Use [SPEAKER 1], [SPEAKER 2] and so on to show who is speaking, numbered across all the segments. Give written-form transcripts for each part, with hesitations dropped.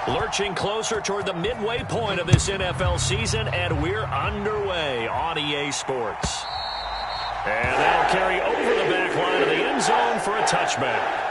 [SPEAKER 1] Lurching closer toward the midway point of this NFL season, and we're underway on EA Sports. And that'll carry over the back line of the end zone for a touchback.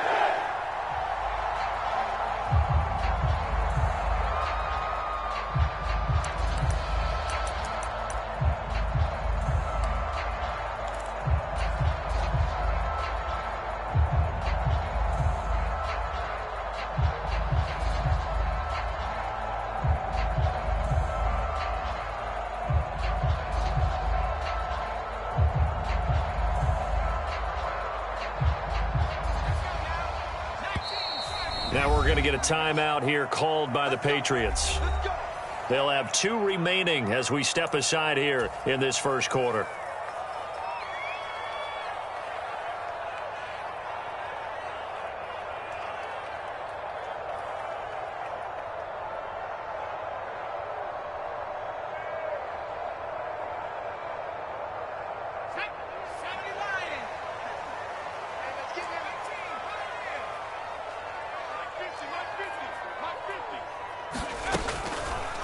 [SPEAKER 1] Now we're going to get a timeout here called by the Patriots. They'll have 2 remaining as we step aside here in this first quarter.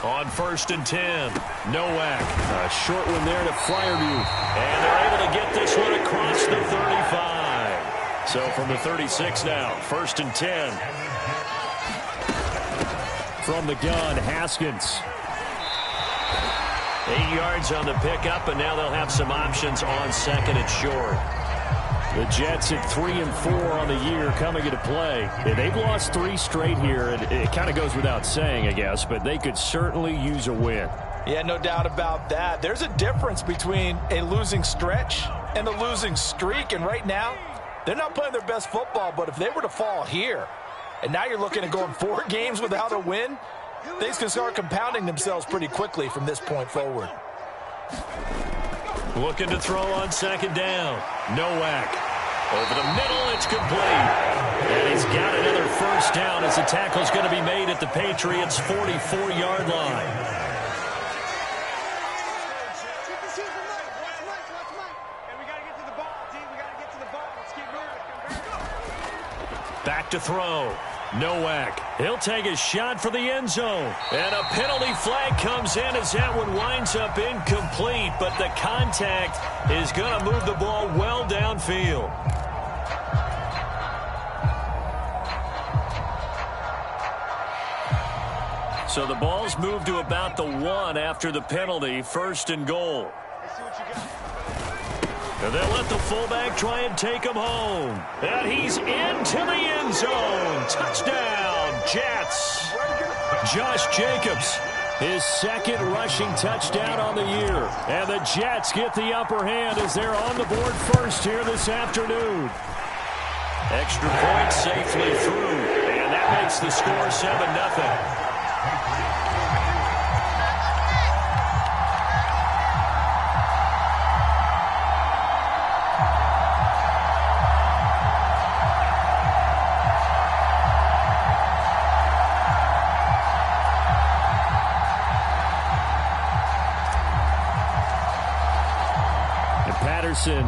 [SPEAKER 1] On 1st and 10, Nowak. A short one there to Fryerview. And they're able to get this one across the 35. So from the 36 now, 1st and 10. From the gun, Haskins. 8 yards on the pickup, and now they'll have some options on 2nd and short. The Jets at 3-4 on the year coming into play. They've lost 3 straight here, and it kind of goes without saying, I guess, but they could certainly use a win.
[SPEAKER 2] Yeah, no doubt about that. There's a difference between a losing stretch and a losing streak, and right now, they're not playing their best football, but if they were to fall here, and now you're looking at going 4 games without a win, things can start compounding themselves pretty quickly from this point forward.
[SPEAKER 1] Looking to throw on 2nd down. Nowak. Over the middle, it's complete. And he's got another first down as the tackle's going to be made at the Patriots' 44-yard line. Back to throw. Nowak. He'll take a shot for the end zone. And a penalty flag comes in as that one winds up incomplete. But the contact is going to move the ball well downfield. So the ball's moved to about the 1 after the penalty. 1st and goal. And they'll let the fullback try and take him home. And he's into the end zone. Touchdown, Jets. Josh Jacobs, his 2nd rushing touchdown on the year. And the Jets get the upper hand as they're on the board first here this afternoon. Extra point safely through. And that makes the score 7-0.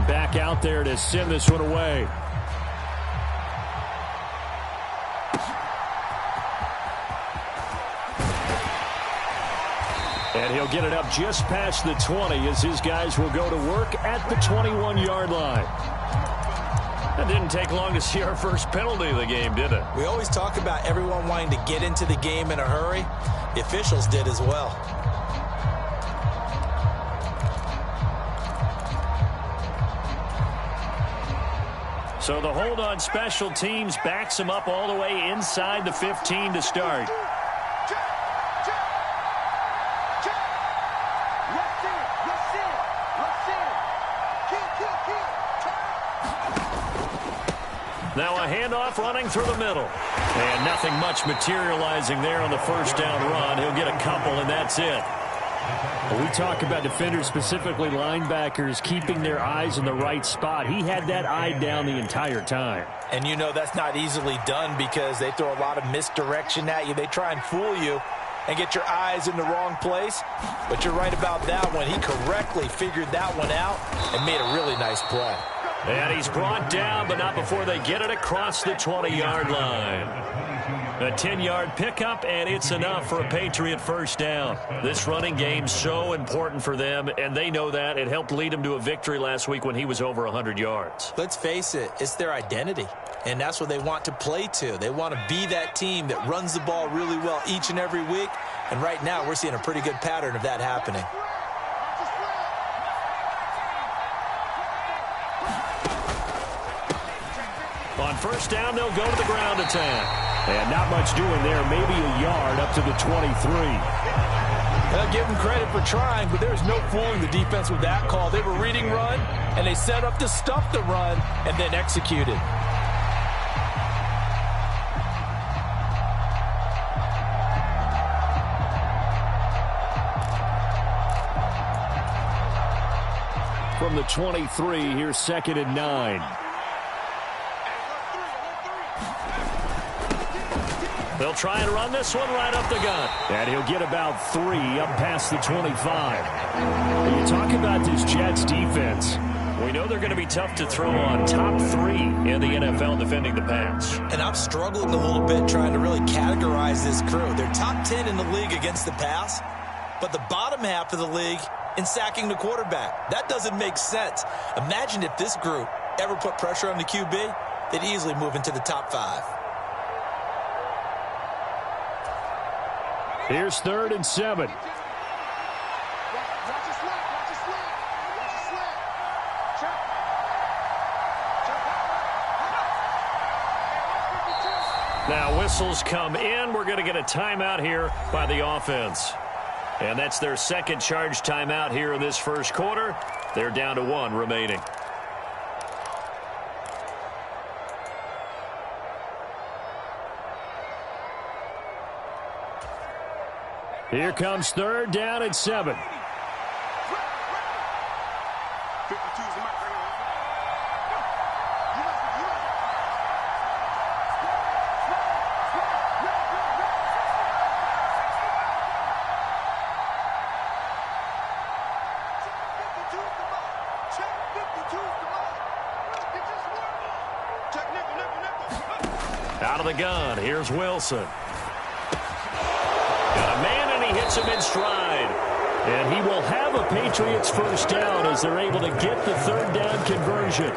[SPEAKER 1] Back out there to send this one away. And he'll get it up just past the 20 as his guys will go to work at the 21-yard line. That didn't take long to see our first penalty of the game, did it?
[SPEAKER 2] We always talk about everyone wanting to get into the game in a hurry. The officials did as well.
[SPEAKER 1] So the hold on special teams backs him up all the way inside the 15 to start. Now a handoff running through the middle. And nothing much materializing there on the first down run. He'll get a couple, and that's it. We talk about defenders, specifically linebackers, keeping their eyes in the right spot. He had that eye down the entire time.
[SPEAKER 2] And you know that's not easily done because they throw a lot of misdirection at you. They try and fool you and get your eyes in the wrong place. But you're right about that one. He correctly figured that one out and made a really nice play.
[SPEAKER 1] And he's brought down, but not before they get it across the 20-yard line. A 10-yard pickup, and it's enough for a Patriot first down. This running game's so important for them, and they know that. It helped lead them to a victory last week when he was over 100 yards.
[SPEAKER 2] Let's face it, it's their identity, and that's what they want to play to. They want to be that team that runs the ball really well each and every week, and right now we're seeing a pretty good pattern of that happening.
[SPEAKER 1] On first down, they'll go to the ground attack. And not much doing there, maybe a yard up to the 23.
[SPEAKER 2] I'll give them credit for trying, but there's no fooling the defense with that call. They were reading run, and they set up to stuff the run, and then executed.
[SPEAKER 1] From the 23, here's 2nd and 9. They'll try and run this one right up the gut. And he'll get about 3 up past the 25. When you talk about this Jets defense, we know they're going to be tough to throw on. Top 3 in the NFL defending the pass.
[SPEAKER 2] And I'm struggling a little bit trying to really categorize this crew. They're top 10 in the league against the pass, but the bottom half of the league in sacking the quarterback. That doesn't make sense. Imagine if this group ever put pressure on the QB, they'd easily move into the top 5.
[SPEAKER 1] Here's 3rd and 7. Now whistles come in. We're going to get a timeout here by the offense. And that's their second charge timeout here in this first quarter. They're down to 1 remaining. Here comes 3rd down and 7. Out of the gun, here's Wilson. Got a man, and he hits him in stride. And he will have a Patriots first down as they're able to get the 3rd down conversion.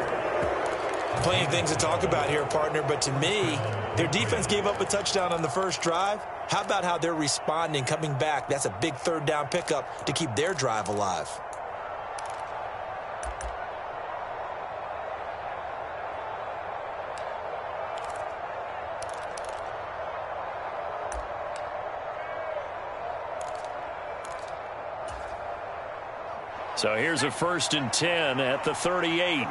[SPEAKER 2] Plenty of things to talk about here, partner, but to me, their defense gave up a touchdown on the first drive. How about how they're responding, coming back? That's a big 3rd down pickup to keep their drive alive.
[SPEAKER 1] So here's a 1st and 10 at the 38.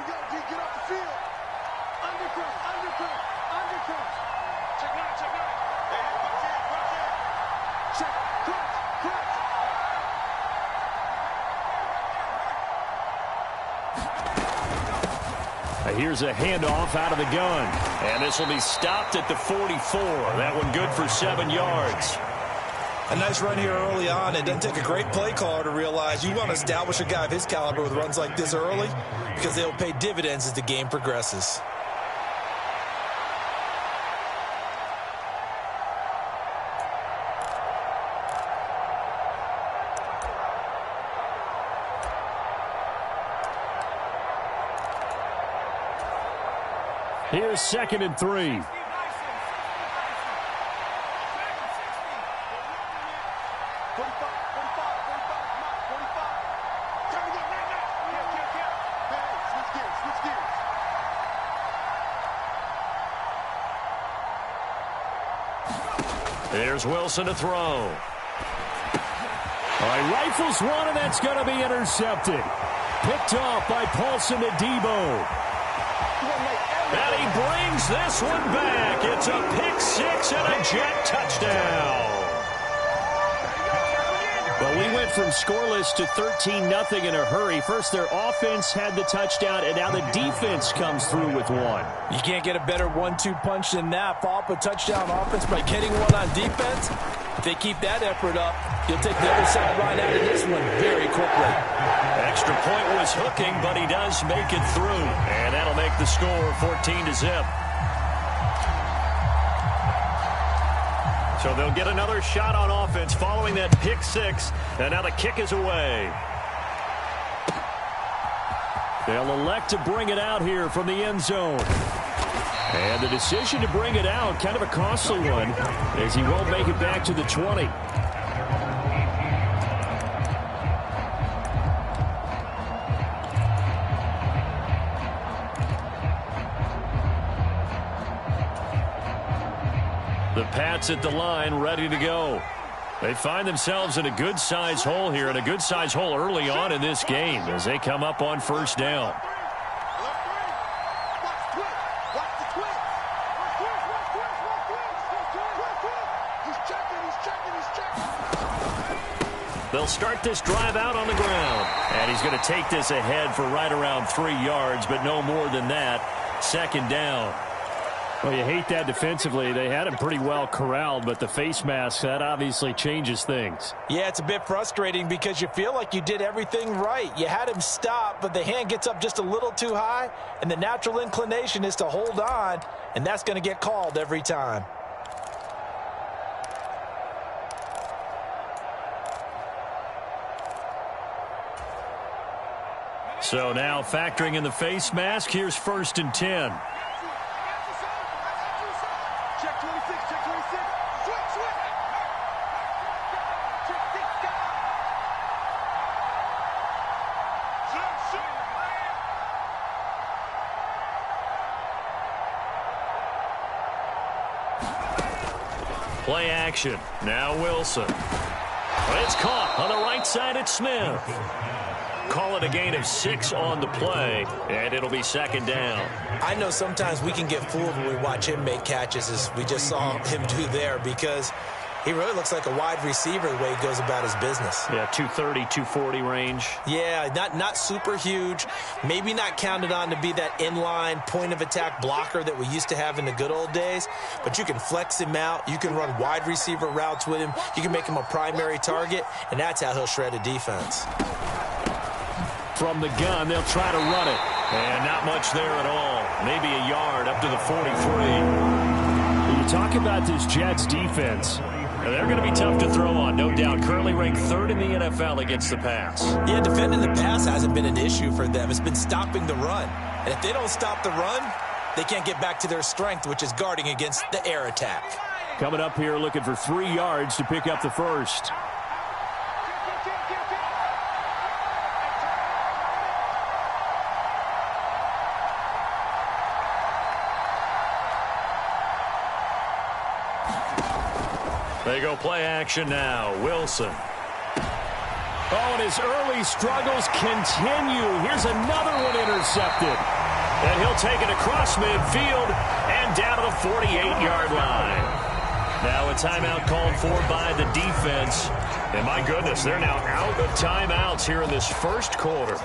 [SPEAKER 1] Here's a handoff out of the gun. And this will be stopped at the 44. That one good for 7 yards.
[SPEAKER 2] A nice run here early on. It doesn't take a great play caller to realize you want to establish a guy of his caliber with runs like this early because they'll pay dividends as the game progresses.
[SPEAKER 1] Here's 2nd and 3. There's Wilson to throw. All right, rifles one, and that's going to be intercepted. Picked off by Paulson to Debo. And he brings this one back. It's a pick 6 and a Jet touchdown. Well, we went from scoreless to 13-0 in a hurry. First, their offense had the touchdown, and now the defense comes through with one.
[SPEAKER 2] You can't get a better 1-2 punch than that. Follow up a touchdown offense by getting one on defense. If they keep that effort up, you'll take the other sideline out of this one very quickly.
[SPEAKER 1] Extra point was hooking, but he does make it through. And that'll make the score 14-0. So they'll get another shot on offense following that pick six. And now the kick is away. They'll elect to bring it out here from the end zone. And the decision to bring it out, kind of a costly one, as he won't make it back to the 20. The Pats at the line, ready to go. They find themselves in a good-sized hole here, and a good-sized hole early on in this game as they come up on first down. They'll start this drive out on the ground. And he's going to take this ahead for right around 3 yards, but no more than that. Second down. Well, you hate that defensively. They had him pretty well corralled, but the face mask, that obviously changes things.
[SPEAKER 2] Yeah, it's a bit frustrating because you feel like you did everything right. You had him stop, but the hand gets up just a little too high, and the natural inclination is to hold on, and that's going to get called every time.
[SPEAKER 1] So now factoring in the face mask, here's 1st and 10. Play action. Now Wilson. It's caught on the right side at Smith. Call it a gain of 6 on the play, and it'll be second down.
[SPEAKER 2] I know sometimes we can get fooled when we watch him make catches, as we just saw him do there, because he really looks like a wide receiver the way he goes about his business.
[SPEAKER 1] Yeah, 230, 240 range.
[SPEAKER 2] Yeah, not super huge. Maybe not counted on to be that inline point-of-attack blocker that we used to have in the good old days, but you can flex him out. You can run wide receiver routes with him. You can make him a primary target, and that's how he'll shred a defense.
[SPEAKER 1] From the gun, they'll try to run it. And not much there at all. Maybe a yard up to the 43. When you talk about this Jets defense, they're going to be tough to throw on, no doubt. Currently ranked 3rd in the NFL against the pass.
[SPEAKER 2] Yeah, defending the pass hasn't been an issue for them. It's been stopping the run. And if they don't stop the run, they can't get back to their strength, which is guarding against the air attack.
[SPEAKER 1] Coming up here looking for 3 yards to pick up the first. They go play action now. Wilson. Oh, and his early struggles continue. Here's another one intercepted. And he'll take it across midfield and down to the 48-yard line. Now a timeout called for by the defense. And my goodness, they're now out of timeouts here in this first quarter.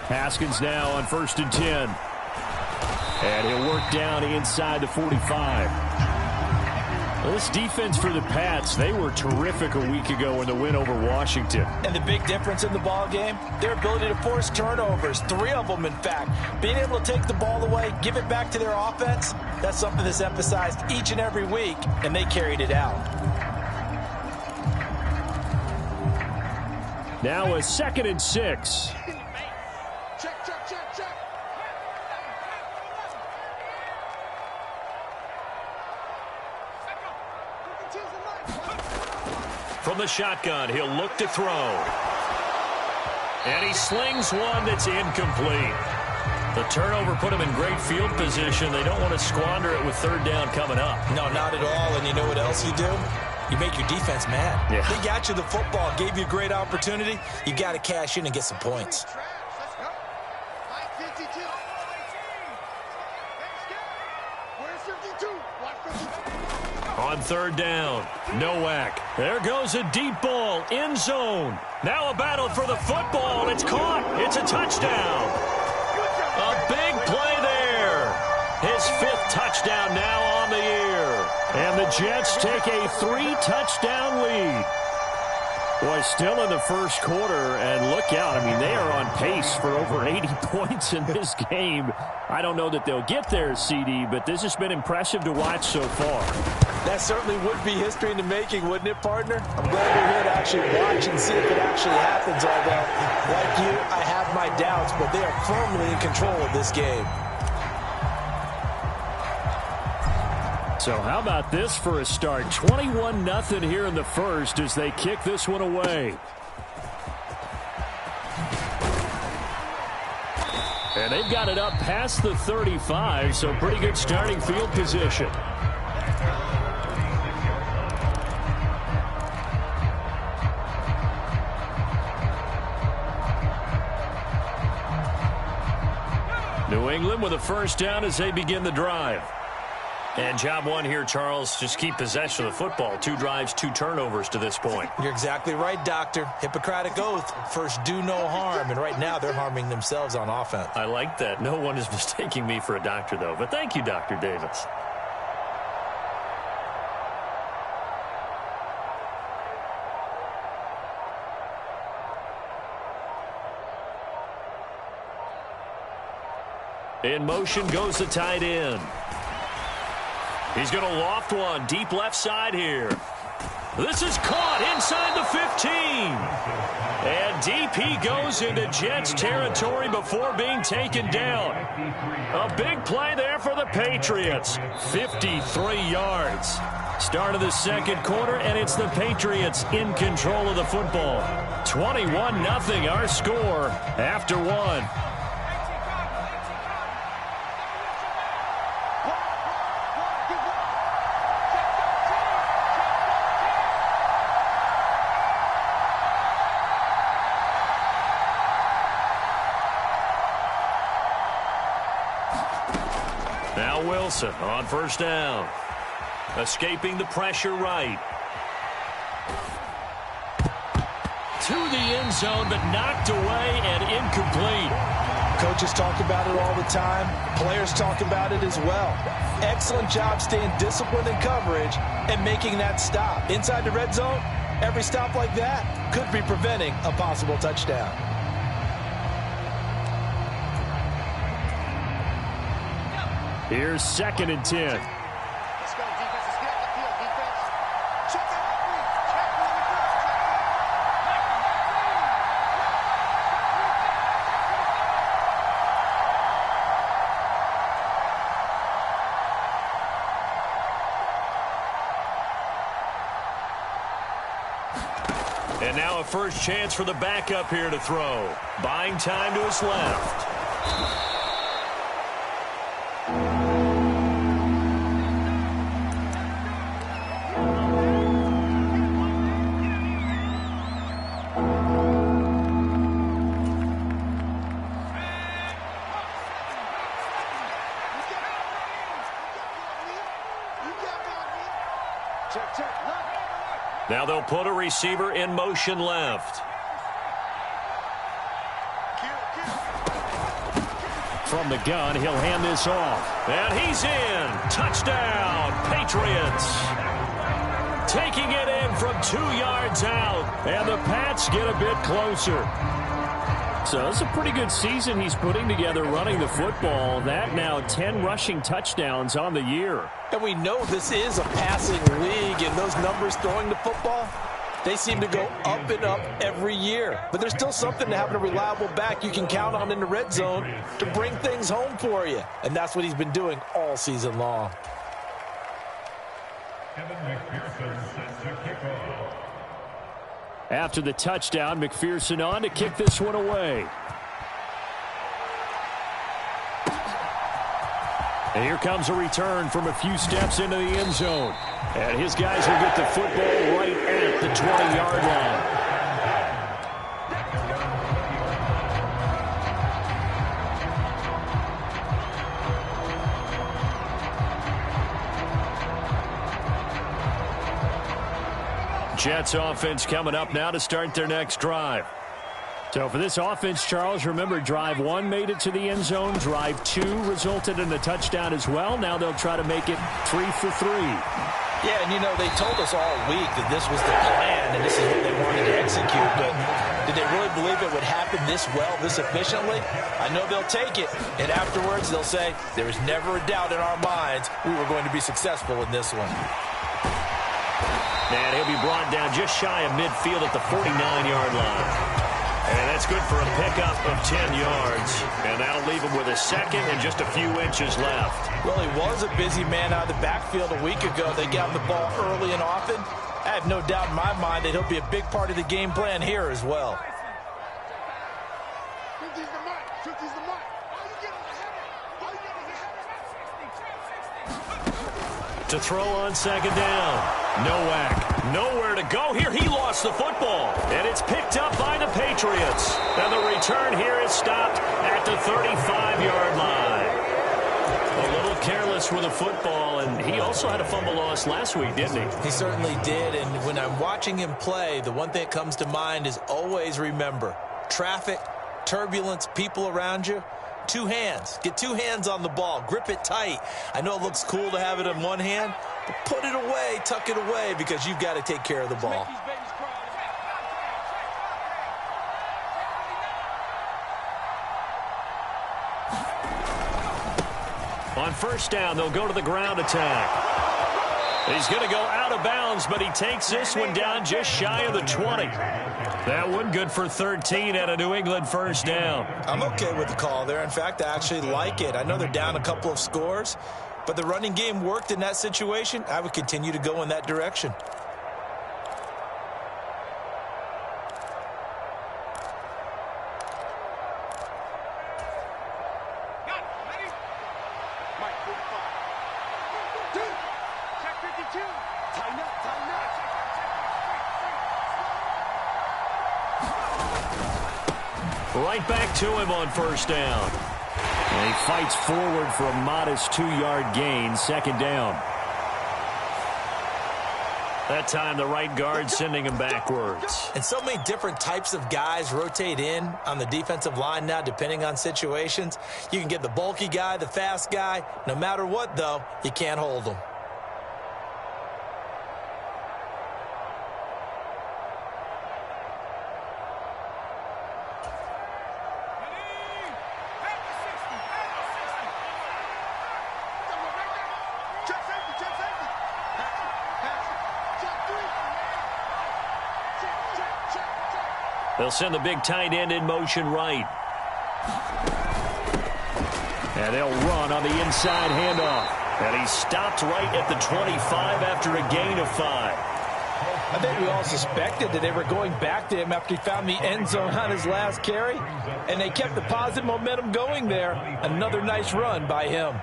[SPEAKER 1] Haskins now on 1st and 10. And he'll work down inside the 45. Well, this defense for the Pats, they were terrific a week ago in the win over Washington.
[SPEAKER 2] And the big difference in the ball game, their ability to force turnovers, 3 of them in fact. Being able to take the ball away, give it back to their offense, that's something that's emphasized each and every week, and they carried it out.
[SPEAKER 1] Now a 2nd and 6. From the shotgun, he'll look to throw. And he slings one that's incomplete. The turnover put him in great field position. They don't want to squander it with 3rd down coming up.
[SPEAKER 2] No, not at all. And you know what else you do? You make your defense mad.
[SPEAKER 1] Yeah.
[SPEAKER 2] They got you the football, gave you a great opportunity. You got to cash in and get some points.
[SPEAKER 1] On 3rd down, Nowak. There goes a deep ball, end zone. Now a battle for the football. It's caught. It's a touchdown. A big play touchdown now on the year. And the Jets take a 3-touchdown lead. Boy, still in the first quarter, and look out. I mean, they are on pace for over 80 points in this game. I don't know that they'll get there, CD, but this has been impressive to watch so far.
[SPEAKER 2] That certainly would be history in the making, wouldn't it, partner? I'm glad we're here to actually watch and see if it actually happens, although, like you, I have my doubts, but they are firmly in control of this game.
[SPEAKER 1] So how about this for a start? 21-0 here in the first as they kick this one away. And they've got it up past the 35, so pretty good starting field position. New England with a first down as they begin the drive. And job one here, Charles, just keep possession of the football. 2 drives, 2 turnovers to this point.
[SPEAKER 2] You're exactly right, Doctor. Hippocratic oath. First, do no harm. And right now, they're harming themselves on offense.
[SPEAKER 1] I like that. No one is mistaking me for a doctor, though. But thank you, Dr. Davis. In motion goes the tight end. He's going to loft one deep left side here. This is caught inside the 15. And deep he goes into Jets territory before being taken down. A big play there for the Patriots. 53 yards. Start of the second quarter, and it's the Patriots in control of the football. 21-0 our score after one. Now Wilson on first down. Escaping the pressure right. To the end zone, but knocked away and incomplete.
[SPEAKER 2] Coaches talk about it all the time. Players talk about it as well. Excellent job staying disciplined in coverage and making that stop. Inside the red zone, every stop like that could be preventing a possible touchdown.
[SPEAKER 1] Here's 2nd and 10.
[SPEAKER 3] Let's go, defense. Let's get off the field, defense. Check the referee. Check
[SPEAKER 1] And now a first chance for the backup here to throw. Buying time to his left. Now they'll put a receiver in motion left. From the gun, he'll hand this off. And he's in. Touchdown, Patriots. Taking it in from 2 yards out. And the Pats get a bit closer. So it's a pretty good season he's putting together running the football. That now 10 rushing touchdowns on the year.
[SPEAKER 2] And we know this is a passing league, and those numbers throwing the football, they seem to go up and up every year. But there's still something to having a reliable back you can count on in the red zone to bring things home for you. And that's what he's been doing all season long.
[SPEAKER 1] After the touchdown, McPherson on to kick this one away. And here comes a return from a few steps into the end zone. And his guys will get the football right at the 20-yard line. Jets offense coming up now to start their next drive. So for this offense, Charles, remember, drive 1 made it to the end zone. Drive 2 resulted in a touchdown as well. Now they'll try to make it 3 for 3.
[SPEAKER 2] Yeah, and, they told us all week that this was the plan and this is what they wanted to execute. But did they really believe it would happen this well, this efficiently? I know they'll take it. And afterwards, they'll say, there was never a doubt in our minds we were going to be successful in this one.
[SPEAKER 1] And he'll be brought down just shy of midfield at the 49-yard line. And that's good for a pickup of 10 yards. And that'll leave him with a second and just a few inches left.
[SPEAKER 2] Well, he was a busy man out of the backfield a week ago. They got the ball early and often. I have no doubt in my mind that he'll be a big part of the game plan here as well.
[SPEAKER 1] To throw on second down. Nowak, nowhere to go here. He lost the football, and it's picked up by the Patriots. And the return here is stopped at the 35-yard line. A little careless with the football, and he also had a fumble loss last week, didn't he?
[SPEAKER 2] He certainly did, and when I'm watching him play, the one thing that comes to mind is always remember, traffic, turbulence, people around you. 2 hands. Get 2 hands on the ball. Grip it tight. I know it looks cool to have it in one hand, but put it away, tuck it away, because you've got to take care of the ball.
[SPEAKER 1] On first down, they'll go to the ground attack. He's going to go out of bounds, but he takes this one down just shy of the 20. That one good for 13 at a New England first down.
[SPEAKER 2] I'm okay with the call there. In fact, I actually like it. I know they're down a couple of scores, but the running game worked in that situation. I would continue to go in that direction.
[SPEAKER 1] Right back to him on first down. And he fights forward for a modest 2-yard gain, second down. That time, the right guard sending him backwards.
[SPEAKER 2] And so many different types of guys rotate in on the defensive line now, depending on situations. You can get the bulky guy, the fast guy. No matter what, though, you can't hold them.
[SPEAKER 1] They'll send the big tight end in motion right. And they'll run on the inside handoff. And he's stopped right at the 25 after a gain of 5.
[SPEAKER 2] I think we all suspected that they were going back to him after he found the end zone on his last carry. And they kept the positive momentum going there. Another nice run by him.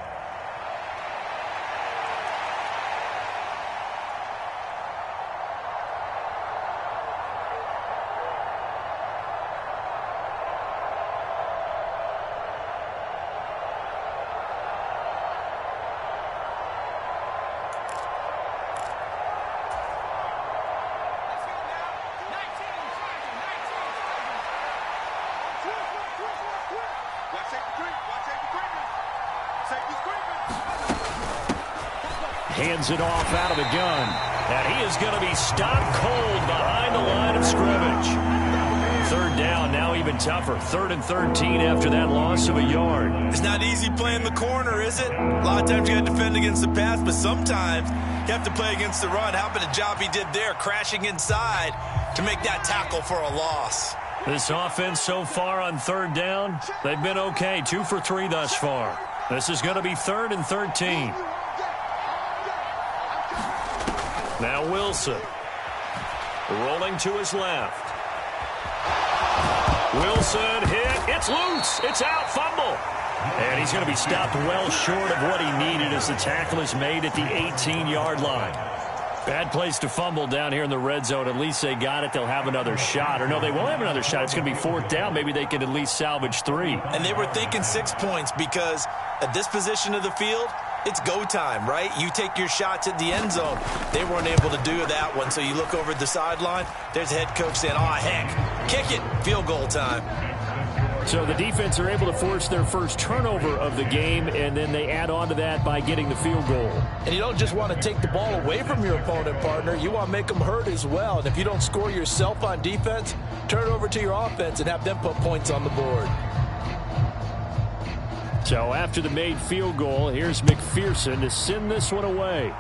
[SPEAKER 1] Hands it off out of the gun. And he is going to be stopped cold behind the line of scrimmage. Third down, now even tougher. 3rd and 13 after that loss of a yard.
[SPEAKER 2] It's not easy playing the corner, is it? A lot of times you got to defend against the pass, but sometimes you have to play against the run. How about the job he did there, crashing inside to make that tackle for a loss?
[SPEAKER 1] This offense so far on 3rd down, they've been okay. 2 for 3 thus far. This is going to be 3rd and 13. Now Wilson. Rolling to his left. Wilson hit. It's loose. It's out. Fumble. And he's going to be stopped well short of what he needed as the tackle is made at the 18-yard line. Bad place to fumble down here in the red zone. At least they got it. They'll have another shot. Or no, they won't have another shot. It's going to be 4th down. Maybe they can at least salvage 3.
[SPEAKER 2] And they were thinking 6 points because at this position of the field, It's go time, right? You take your shots at the end zone. They weren't able to do that one, so you look over at the sideline. There's the head coach saying, oh, heck, kick it, field goal time.
[SPEAKER 1] So the defense are able to force their first turnover of the game, and then they add on to that by getting the field goal.
[SPEAKER 2] And you don't just want to take the ball away from your opponent, partner. You want to make them hurt as well. And if you don't score yourself on defense, turn it over to your offense and have them put points on the board.
[SPEAKER 1] So after the made field goal, here's McPherson to send this one away.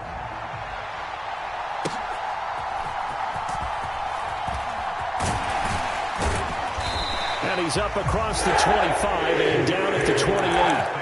[SPEAKER 1] And he's up across the 25 and down at the 28.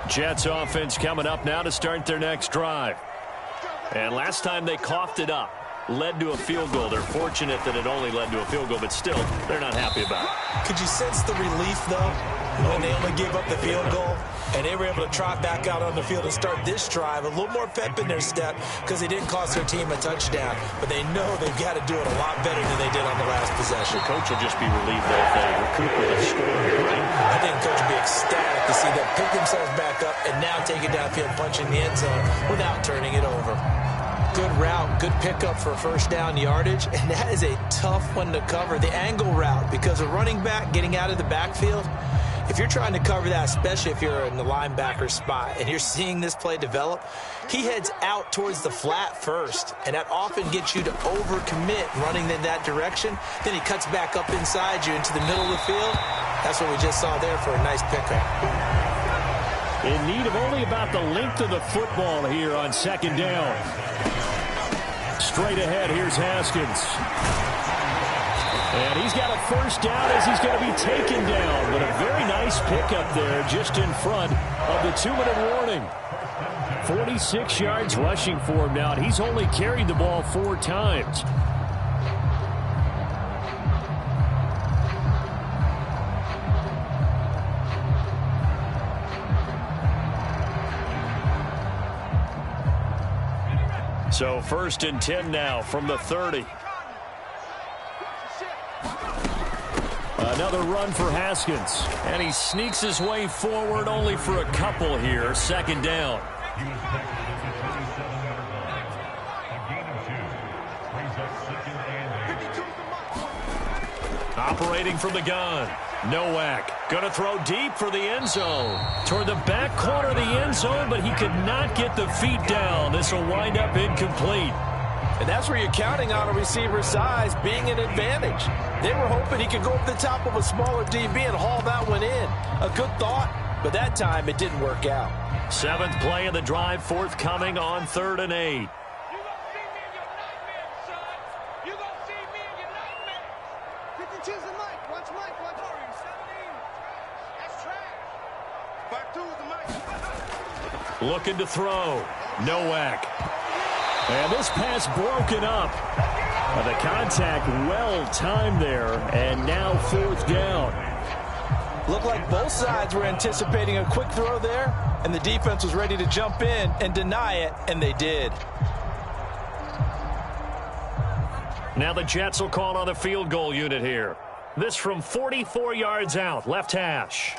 [SPEAKER 1] Jets offense coming up now to start their next drive. And last time they coughed it up, led to a field goal. They're fortunate that it only led to a field goal, but still, they're not happy about it.
[SPEAKER 2] Could you sense the relief, though, when they only gave up the field goal? And they were able to trot back out on the field and start this drive. A little more pep in their step because they didn't cost their team a touchdown. But they know they've got to do it a lot better than they did on the last possession.
[SPEAKER 1] The coach will just be relieved that they recoup with a score here, right?
[SPEAKER 2] I think the coach will be ecstatic to see them pick themselves back up and now take it downfield, punch in the end zone without turning it over. Good route, good pickup for first down yardage, and that is a tough one to cover. The angle route, because a running back getting out of the backfield, if you're trying to cover that, especially if you're in the linebacker spot and you're seeing this play develop, he heads out towards the flat first, and that often gets you to overcommit running in that direction. Then he cuts back up inside you into the middle of the field. That's what we just saw there for a nice pickup.
[SPEAKER 1] In need of only about the length of the football here on second down. Straight ahead, here's Haskins. And he's got a first down as he's going to be taken down. But a very nice pickup there just in front of the 2-minute warning. 46 yards rushing for him now. And he's only carried the ball 4 times. So 1st and 10 now from the 30. Another run for Haskins. And he sneaks his way forward only for a couple here. 2nd down. Operating from the gun. Nowak going to throw deep for the end zone. Toward the back corner of the end zone, but he could not get the feet down. This will wind up incomplete.
[SPEAKER 2] And that's where you're counting on a receiver's size being an advantage. They were hoping he could go up the top of a smaller DB and haul that one in. A good thought, but that time it didn't work out.
[SPEAKER 1] 7th play of the drive forthcoming on 3rd and 8. Looking to throw. Nowak. And this pass broken up. The contact well timed there. And now 4th down.
[SPEAKER 2] Looked like both sides were anticipating a quick throw there, and the defense was ready to jump in and deny it, and they did.
[SPEAKER 1] Now the Jets will call on the field goal unit here. This from 44 yards out, left hash.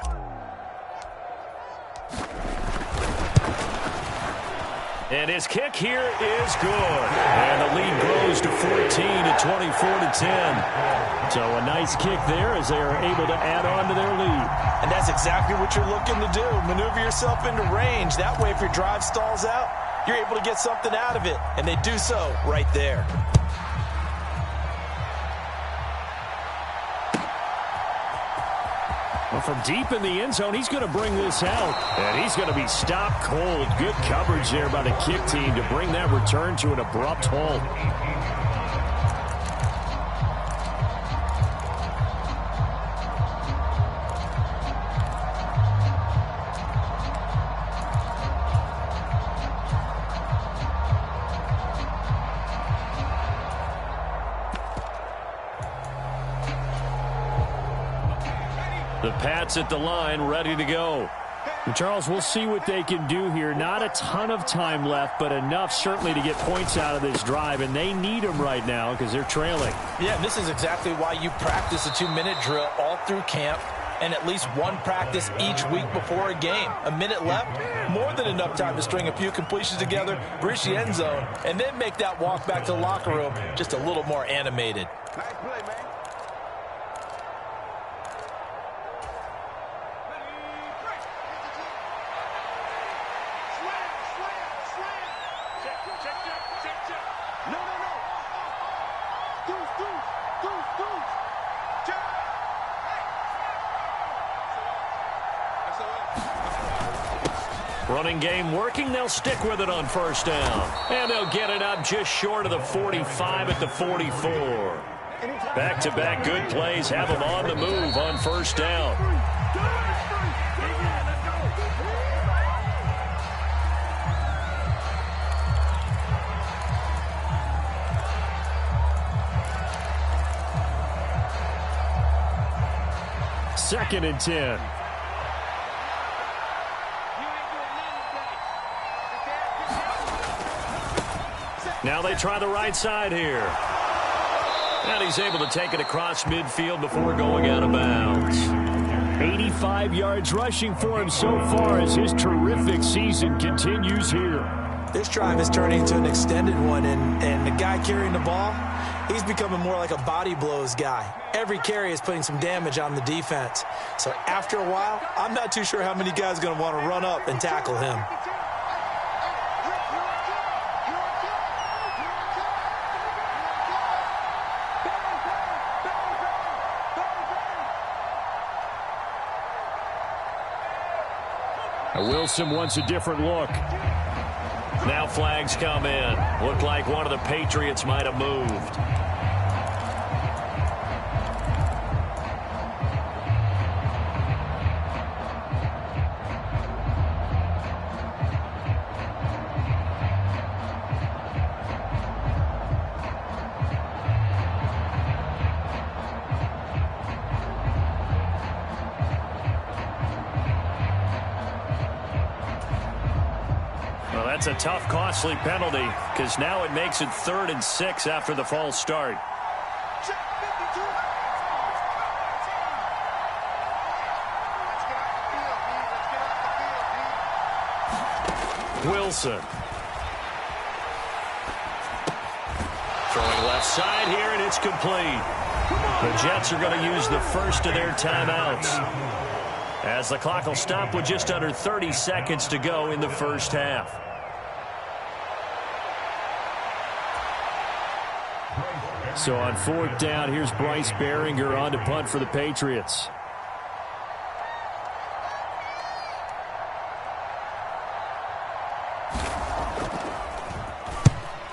[SPEAKER 1] And his kick here is good. And the lead grows to 14 at 24-10. So a nice kick there as they are able to add on to their lead.
[SPEAKER 2] And that's exactly what you're looking to do. Maneuver yourself into range. That way, if your drive stalls out, you're able to get something out of it. And they do so right there.
[SPEAKER 1] Well, from deep in the end zone, he's going to bring this out. And he's going to be stopped cold. Good coverage there by the kick team to bring that return to an abrupt halt. The Pats at the line, ready to go.
[SPEAKER 4] And Charles, we'll see what they can do here. Not a ton of time left, but enough certainly to get points out of this drive, and they need them right now because they're trailing.
[SPEAKER 2] Yeah, and this is exactly why you practice a 2-minute drill all through camp and at least one practice each week before a game. A minute left, more than enough time to string a few completions together, breach the end zone, and then make that walk back to the locker room just a little more animated.
[SPEAKER 3] Nice play, man.
[SPEAKER 1] Running game working. They'll stick with it on first down. And they'll get it up just short of the 45 at the 44. Back-to-back good plays have them on the move on first down.
[SPEAKER 4] Second and 10.
[SPEAKER 1] Now they try the right side here. And he's able to take it across midfield before going out of bounds.
[SPEAKER 4] 85 yards rushing for him so far as his terrific season continues here.
[SPEAKER 2] This drive is turning into an extended one, and the guy carrying the ball, he's becoming more like a body blows guy. Every carry is putting some damage on the defense. So after a while, I'm not too sure how many guys are going to want to run up and tackle him.
[SPEAKER 4] Wilson wants a different look.
[SPEAKER 1] Now flags come in. Looked like one of the Patriots might have moved. That's a tough, costly penalty because now it makes it 3rd and 6 after the false start. Wilson. Throwing left side here, and it's complete. The Jets are going to use the first of their timeouts, as the clock will stop with just under 30 seconds to go in the first half.
[SPEAKER 4] So on 4th down, here's Bryce Behringer on to punt for the Patriots.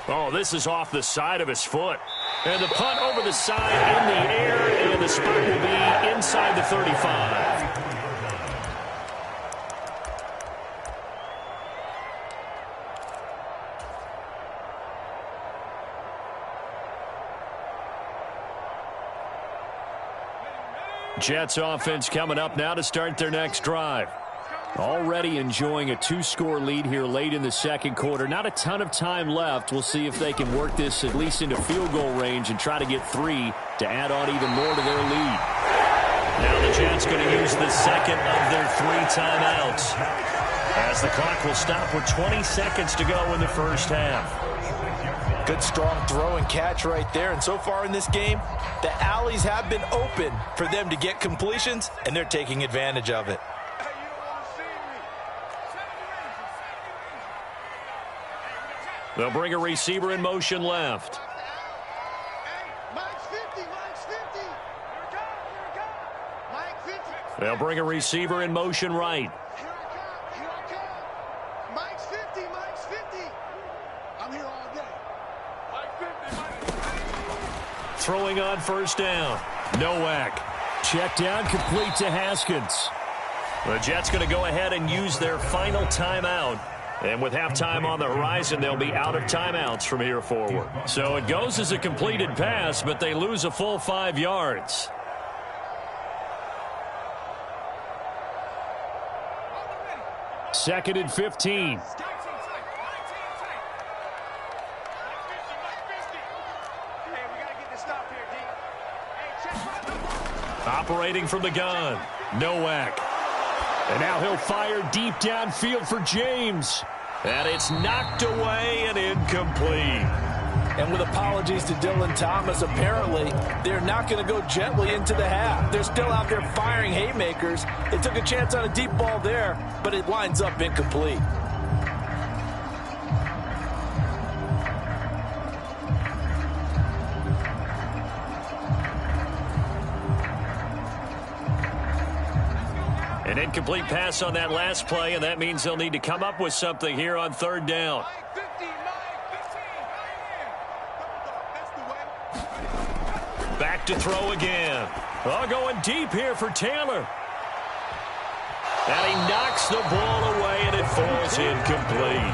[SPEAKER 1] Oh, this is off the side of his foot. And the punt over the side in the air, and the spot will be inside the 35. Jets offense coming up now to start their next drive. Already enjoying a 2-score lead here late in the second quarter. Not a ton of time left. We'll see if they can work this at least into field goal range and try to get 3 to add on even more to their lead. Now the Jets going to use the second of their 3 timeouts, as the clock will stop with 20 seconds to go in the first half.
[SPEAKER 2] Good, strong throw and catch right there. And so far in this game, the alleys have been open for them to get completions, and they're taking advantage of it.
[SPEAKER 1] They'll bring a receiver in motion left. They'll bring a receiver in motion right. Throwing on first down. Nowak.
[SPEAKER 4] Check down, complete to Haskins.
[SPEAKER 1] The Jets going to go ahead and use their final timeout. And with halftime on the horizon, they'll be out of timeouts from here forward. So it goes as a completed pass, but they lose a full 5 yards.
[SPEAKER 4] 2nd and 15. Operating from the gun, Nowak. And now he'll fire deep downfield for James. And it's knocked away and incomplete.
[SPEAKER 2] And with apologies to Dylan Thomas, apparently they're not going to go gently into the half. They're still out there firing haymakers. They took a chance on a deep ball there, but it winds up incomplete.
[SPEAKER 4] An incomplete pass on that last play, and that means they'll need to come up with something here on 3rd down. Back to throw again. Oh, going deep here for Taylor. And he knocks the ball away, and it falls incomplete.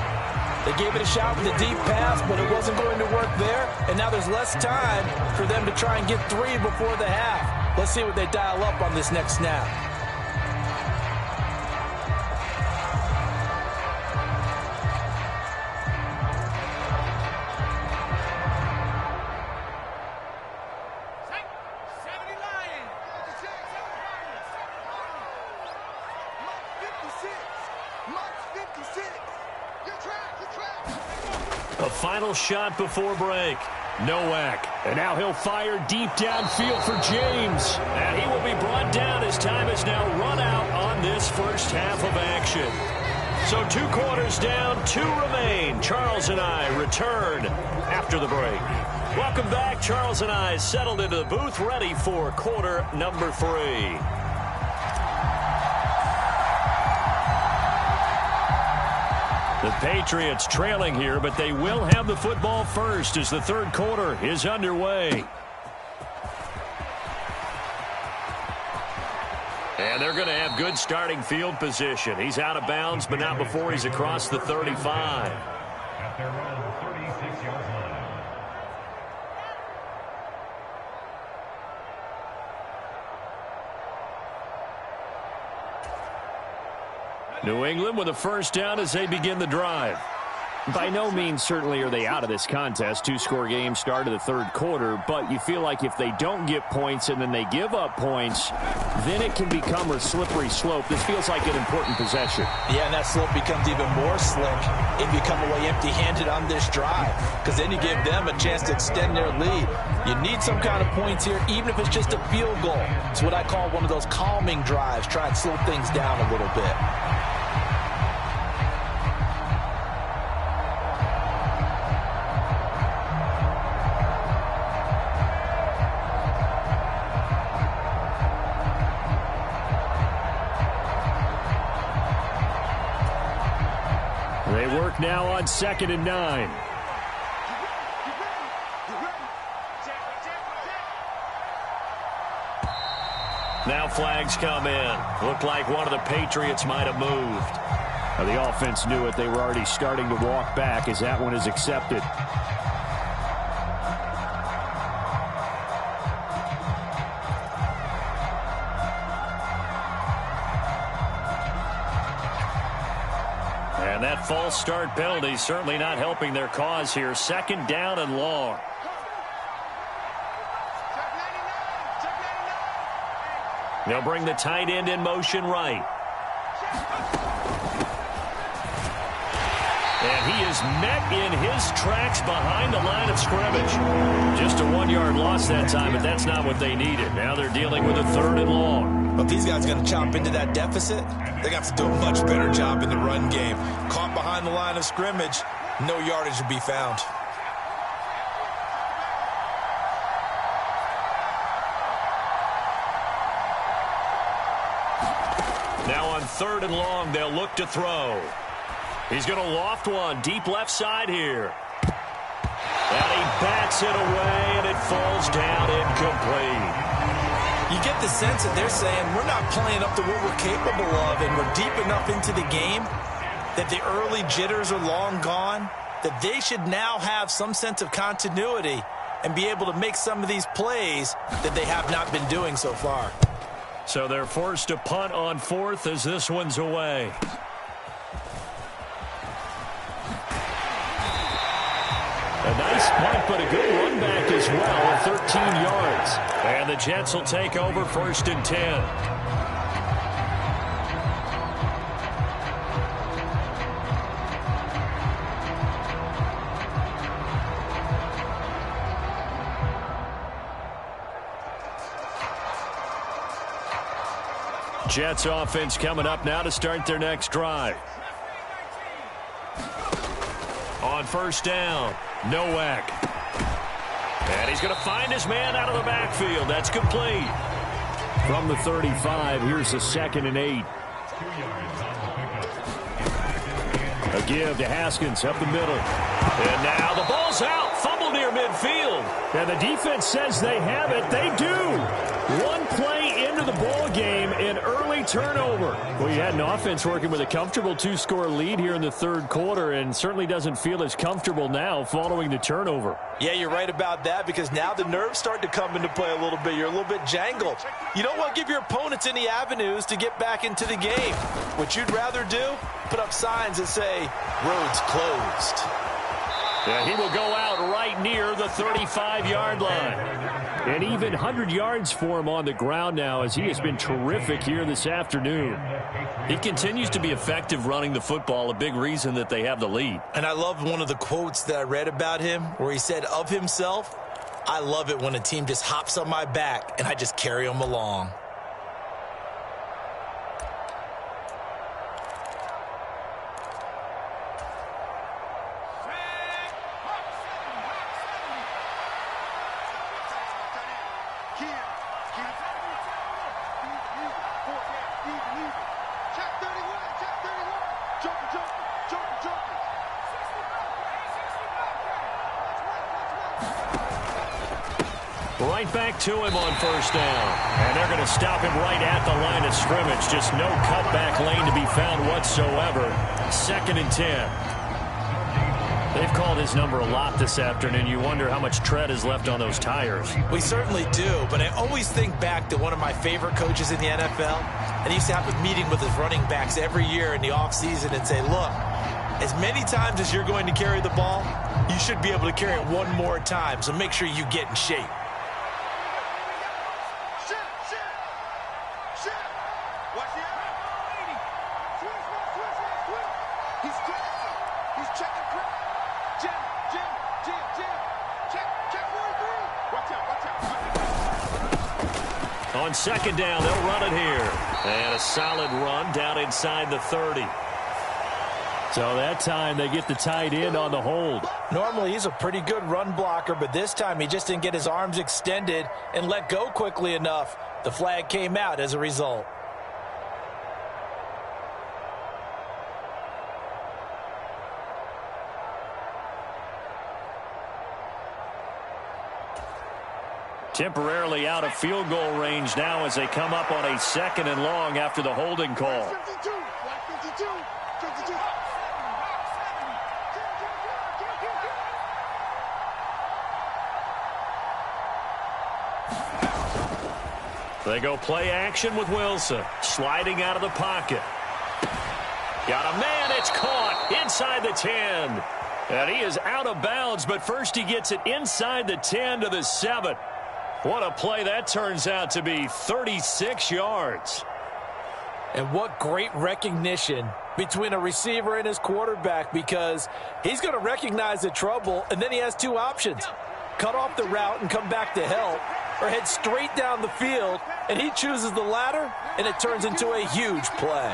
[SPEAKER 2] They gave it a shot with a deep pass, but it wasn't going to work there. And now there's less time for them to try and get 3 before the half. Let's see what they dial up on this next snap.
[SPEAKER 4] A final shot before break. Nowak. And now he'll fire deep downfield for James. And he will be brought down as time has now run out on this first half of action. So 2 quarters down, 2 remain. Charles and I return after the break. Welcome back. Charles and I settled into the booth, ready for quarter number 3. The Patriots trailing here, but they will have the football first as the 3rd quarter is underway. And they're going to have good starting field position. He's out of bounds, but not before he's across the 35.
[SPEAKER 5] At their own 36-yard line.
[SPEAKER 4] New England with a first down as they begin the drive. By no means certainly are they out of this contest. 2-score game start of the 3rd quarter, but you feel like if they don't get points and then they give up points, then it can become a slippery slope. This feels like an important possession.
[SPEAKER 2] Yeah, and that slope becomes even more slick if you come away empty-handed on this drive, because then you give them a chance to extend their lead. You need some kind of points here, even if it's just a field goal. It's what I call one of those calming drives. Try and slow things down a little bit.
[SPEAKER 4] They work now on 2nd and 9. Now flags come in. Looked like one of the Patriots might have moved. Now the offense knew it. They were already starting to walk back as that one is accepted. And that false start penalty certainly not helping their cause here. 2nd down and long. They'll bring the tight end in motion right. And he is met in his tracks behind the line of scrimmage. Just a 1-yard loss that time, but that's not what they needed. Now they're dealing with a 3rd and long.
[SPEAKER 2] But these guys are going to chop into that deficit. They got to do a much better job in the run game. Caught behind the line of scrimmage, no yardage to be found.
[SPEAKER 4] Now on 3rd and long, they'll look to throw. He's going to loft one deep left side here. And he bats it away, and it falls down incomplete.
[SPEAKER 2] You get the sense that they're saying we're not playing up to what we're capable of, and we're deep enough into the game that the early jitters are long gone, that they should now have some sense of continuity and be able to make some of these plays that they have not been doing so far.
[SPEAKER 4] So they're forced to punt on 4th as this one's away.
[SPEAKER 1] A nice punt, but a good run back as well at 13 yards. And the Jets will take over 1st and 10. Jets offense coming up now to start their next drive. On 1st down, Nowak. And he's going to find his man out of the backfield. That's complete. From the 35, here's a 2nd and 8. A give to Haskins up the middle. And now the ball's out. Fumble near midfield. And the defense says they have it. They do. One play into the ball game, an early turnover. Well, you had an offense working with a comfortable 2-score lead here in the 3rd quarter, and certainly doesn't feel as comfortable now following the turnover.
[SPEAKER 2] Yeah, you're right about that, because now the nerves start to come into play a little bit. You're a little bit jangled. You don't want to give your opponents any avenues to get back into the game. What you'd rather do, put up signs that say, roads closed.
[SPEAKER 1] Yeah, he will go out right near the 35-yard line. And even 100 yards for him on the ground now, as he has been terrific here this afternoon. He continues to be effective running the football, a big reason that they have the lead.
[SPEAKER 2] And I love one of the quotes that I read about him where he said of himself, "I love it when a team just hops on my back and I just carry them along."
[SPEAKER 1] Right back to him on 1st down. And they're going to stop him right at the line of scrimmage. Just no cutback lane to be found whatsoever. 2nd and 10. They've called his number a lot this afternoon. You wonder how much tread is left on those tires.
[SPEAKER 2] We certainly do, but I always think back to one of my favorite coaches in the NFL. And he used to have a meeting with his running backs every year in the offseason and say, look, as many times as you're going to carry the ball, you should be able to carry it one more time, so make sure you get in shape.
[SPEAKER 1] On 2nd down, they'll run it here. And a solid run down inside the 30. So that time they get the tight end on the hold.
[SPEAKER 2] Normally he's a pretty good run blocker, but this time he just didn't get his arms extended and let go quickly enough. The flag came out as a result.
[SPEAKER 1] Temporarily out of field goal range now as they come up on a 2nd and long after the holding call. They go play action with Wilson. Sliding out of the pocket. Got a man, it's caught inside the 10. And he is out of bounds, but first he gets it inside the 10 to the 7. What a play that turns out to be, 36 yards.
[SPEAKER 2] And what great recognition between a receiver and his quarterback, because he's going to recognize the trouble, and then he has two options. Cut off the route and come back to help, or head straight down the field, and he chooses the latter, and it turns into a huge play.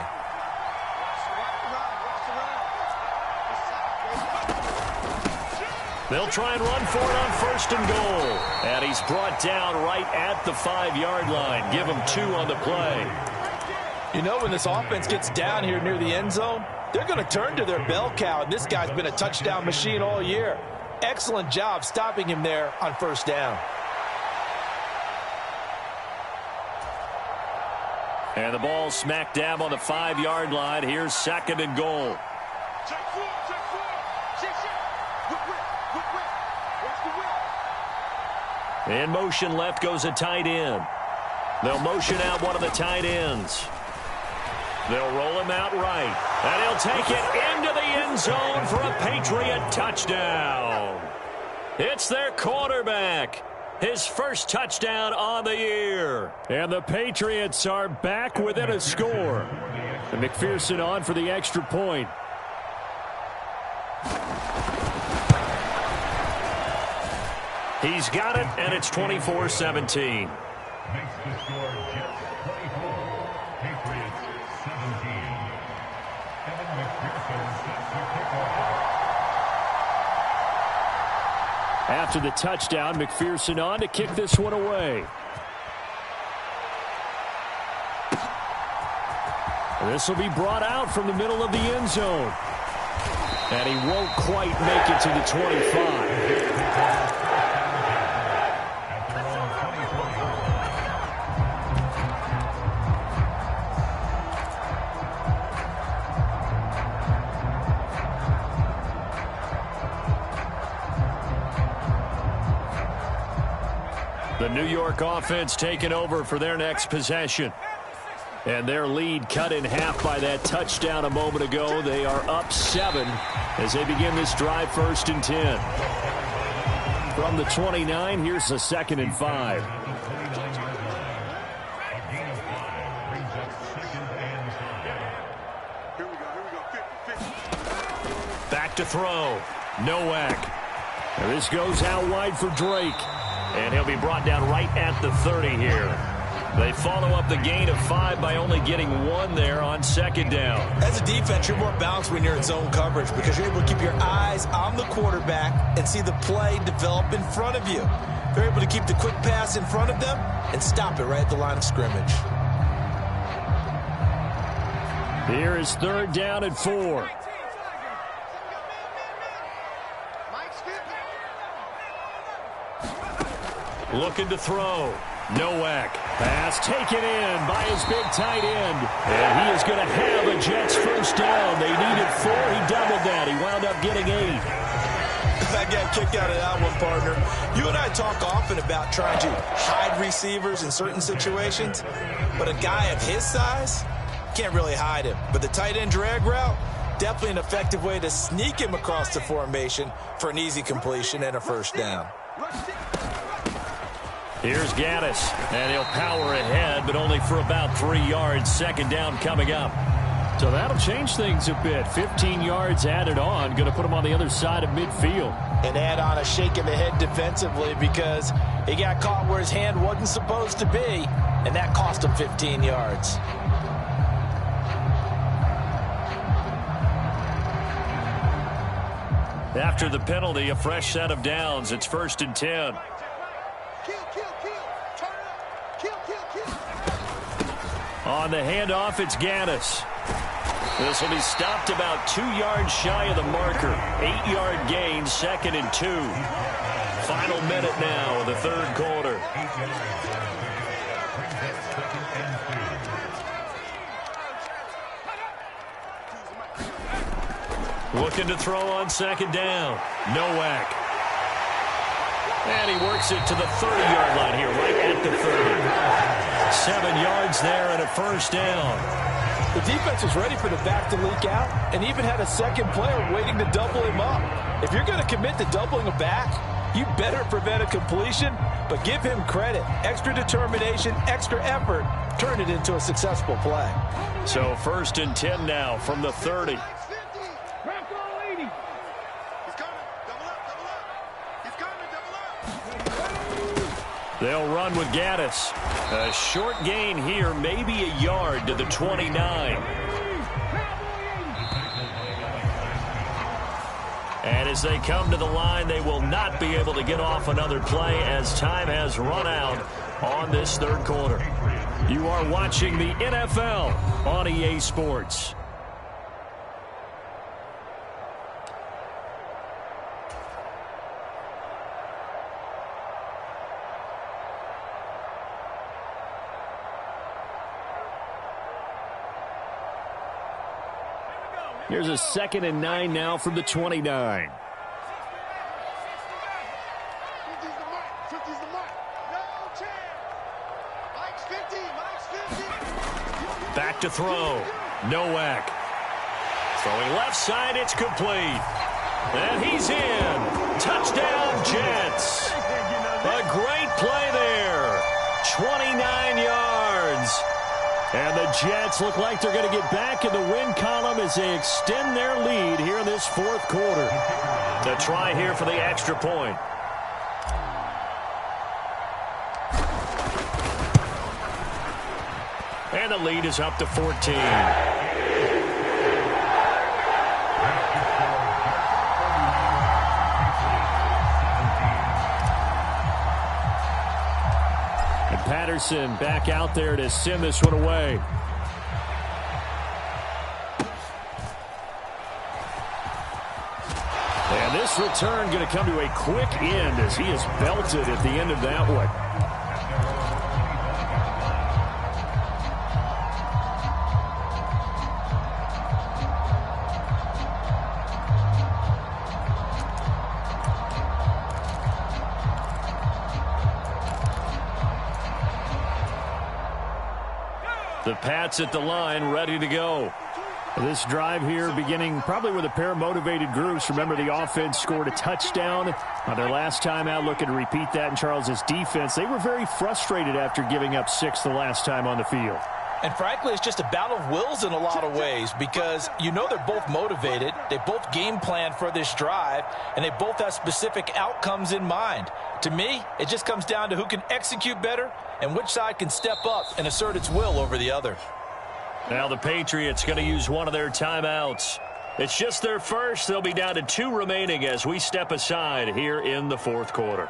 [SPEAKER 1] They'll try and run for it on 1st and goal. And he's brought down right at the 5-yard line. Give him 2 on the play.
[SPEAKER 2] You know, when this offense gets down here near the end zone, they're going to turn to their bell cow, and this guy's been a touchdown machine all year. Excellent job stopping him there on 1st down.
[SPEAKER 1] And the ball smack dab on the 5-yard line. Here's 2nd and goal. In motion left goes a tight end. They'll motion out one of the tight ends. They'll roll him out right. And he'll take it into the end zone for a Patriot touchdown. It's their quarterback. His first touchdown on the year. And the Patriots are back within a score. And McPherson on for the extra point. He's got it, and it's 24-17.
[SPEAKER 5] Makes the score Jets 24, Patriots 17. Evan McPherson sets the kickoff.
[SPEAKER 1] After the touchdown, McPherson on to kick this one away. This will be brought out from the middle of the end zone. And he won't quite make it to the 25. The New York offense taking over for their next possession. And their lead cut in half by that touchdown a moment ago. They are up 7 as they begin this drive, 1st and 10. From the 29, here's the 2nd and 5. Back to throw. Nowak. And this goes out wide for Drake. And he'll be brought down right at the 30 here. They follow up the gain of 5 by only getting 1 there on 2nd down.
[SPEAKER 2] As a defense, you're more balanced when you're in zone coverage because you're able to keep your eyes on the quarterback and see the play develop in front of you. They're able to keep the quick pass in front of them and stop it right at the line of scrimmage.
[SPEAKER 1] Here is 3rd down and 4. Looking to throw. Nowak. Pass taken in by his big tight end. And he is going to have a Jets first down. They needed 4. He doubled that. He wound up getting 8.
[SPEAKER 2] I got kicked out of that one, partner. You and I talk often about trying to hide receivers in certain situations. But a guy of his size, can't really hide him. But the tight end drag route, definitely an effective way to sneak him across the formation for an easy completion and a first down.
[SPEAKER 1] Here's Gaddis, and he'll power ahead, but only for about 3 yards. 2nd down coming up. So that'll change things a bit. 15 yards added on, going to put him on the other side of midfield.
[SPEAKER 2] And add on a shake of the head defensively because he got caught where his hand wasn't supposed to be, and that cost him 15 yards.
[SPEAKER 1] After the penalty, a fresh set of downs. It's 1st and 10. On the handoff, it's Gaddis. This will be stopped about 2 yards shy of the marker. 8-yard gain, 2nd and 2. Final minute now of the 3rd quarter. Looking to throw on 2nd down. Nowak. And he works it to the 30-yard line here, right at the 30. 7 yards there and a first down.
[SPEAKER 2] The defense was ready for the back to leak out and even had a second player waiting to double him up. If you're going to commit to doubling a back, you better prevent a completion, but give him credit. Extra determination, extra effort, turn it into a successful play.
[SPEAKER 1] So 1st and 10 now from the 30. They'll run with Gaddis. A short gain here, maybe a yard to the 29. And as they come to the line, they will not be able to get off another play as time has run out on this 3rd quarter. You are watching the NFL on EA Sports. Here's a 2nd and 9 now from the 29. Back to throw. Nowak. Throwing left side, it's complete. And he's in. Touchdown, Jets. A great play there. 29 yards. And the Jets look like they're going to get back in the win column as they extend their lead here in this fourth quarter. The try here for the extra point. And the lead is up to 14. Patterson back out there to send this one away. And this return going to come to a quick end as he is belted at the end of that one. The Pats at the line, ready to go. This drive here beginning probably with a pair of motivated groups. Remember, the offense scored a touchdown on their last time out. Looking to repeat that in Charles's defense. They were very frustrated after giving up 6 the last time on the field.
[SPEAKER 2] And frankly, it's just a battle of wills in a lot of ways because you know they're both motivated. They both game plan for this drive, and they both have specific outcomes in mind. To me, it just comes down to who can execute better and which side can step up and assert its will over the other.
[SPEAKER 1] Now the Patriots going to use one of their timeouts. It's just their first. They'll be down to 2 remaining as we step aside here in the fourth quarter.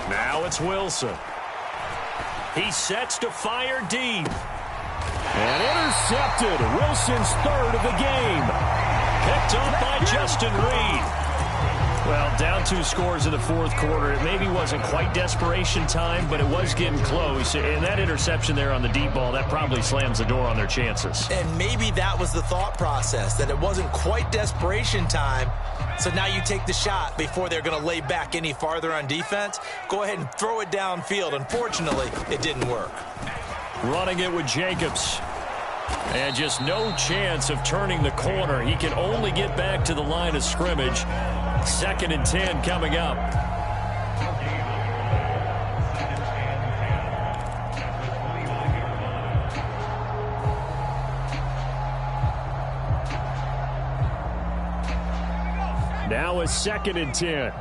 [SPEAKER 1] Now it's Wilson. He sets to fire deep. And intercepted. Wilson's 3rd of the game. Picked up by Justin Reed. Well, down 2 scores in the fourth quarter. It maybe wasn't quite desperation time, but it was getting close. And that interception there on the deep ball, that probably slams the door on their chances.
[SPEAKER 2] And maybe that was the thought process, that it wasn't quite desperation time. So now you take the shot before they're going to lay back any farther on defense. Go ahead and throw it downfield. Unfortunately, it didn't work.
[SPEAKER 1] Running it with Jacobs. And just no chance of turning the corner. He can only get back to the line of scrimmage. 2nd and 10 coming up. Now a 2nd and 10.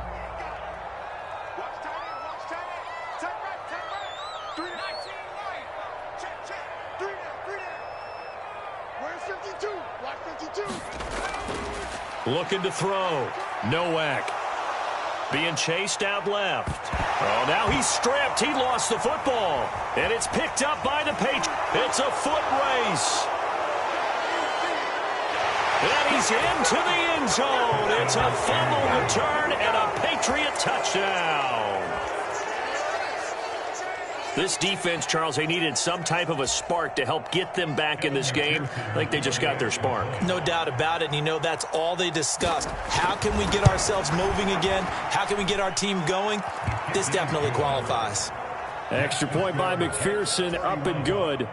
[SPEAKER 1] Looking to throw. Nowak. Being chased out left. Oh, now he's stripped. He lost the football. And it's picked up by the Patriots. It's a foot race. And he's into the end zone. It's a fumble return and a Patriot touchdown. This defense, Charles, they needed some type of a spark to help get them back in this game. I think they just got their spark.
[SPEAKER 2] No doubt about it. And you know, that's all they discussed. How can we get ourselves moving again? How can we get our team going? This definitely qualifies.
[SPEAKER 1] Extra point by McPherson, up and good.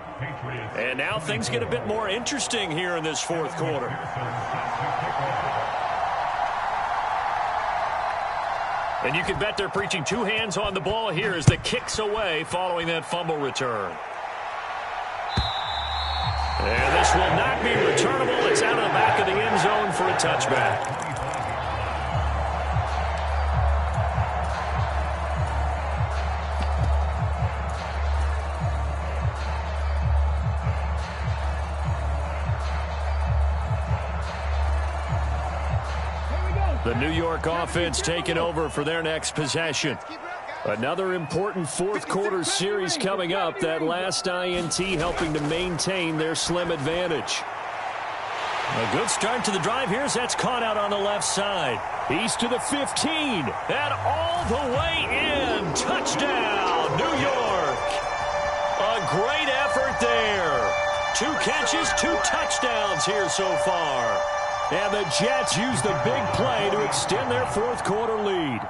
[SPEAKER 1] And now things get a bit more interesting here in this fourth quarter. And you can bet they're preaching 2 hands on the ball here as the kick's away following that fumble return. And this will not be returnable. It's out of the back of the end zone for a touchback. The New York offense taking over for their next possession. Another important fourth quarter series coming up. That last INT helping to maintain their slim advantage. A good start to the drive here as that's caught out on the left side. He's to the 15 and all the way in. Touchdown, New York. A great effort there. 2 catches, 2 touchdowns here so far. And the Jets use the big play to extend their fourth quarter lead.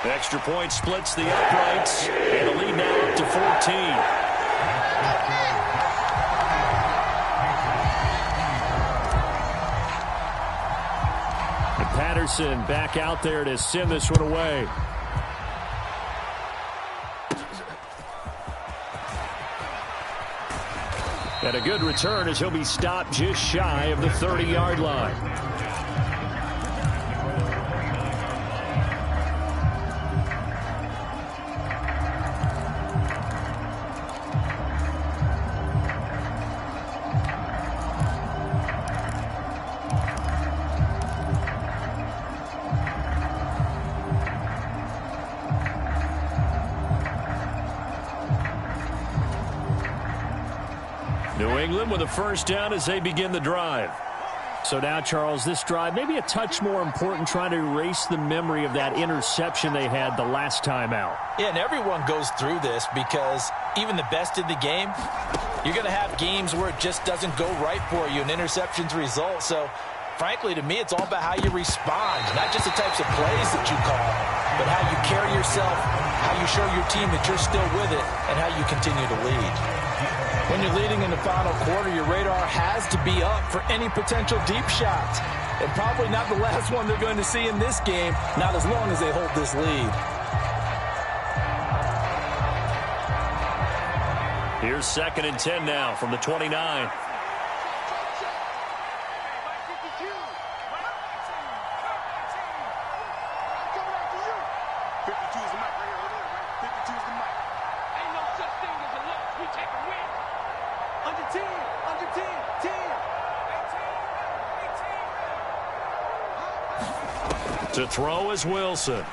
[SPEAKER 1] Extra point splits the uprights, and the lead now up to 14. Patterson back out there to send this one away. And a good return as he'll be stopped just shy of the 30-yard line. New England with a first down as they begin the drive. So now, Charles, this drive maybe a touch more important, trying to erase the memory of that interception they had the last time out.
[SPEAKER 2] Yeah, and everyone goes through this because even the best in the game, you're going to have games where it just doesn't go right for you, and interceptions result. So, frankly, to me, it's all about how you respond, not just the types of plays that you call, but how you carry yourself, how you show your team that you're still with it, and how you continue to lead. When you're leading in the final quarter, your radar has to be up for any potential deep shots. And probably not the last one they're going to see in this game, not as long as they hold this lead.
[SPEAKER 1] Here's 2nd and 10 now from the 29. To throw is Wilson. Looking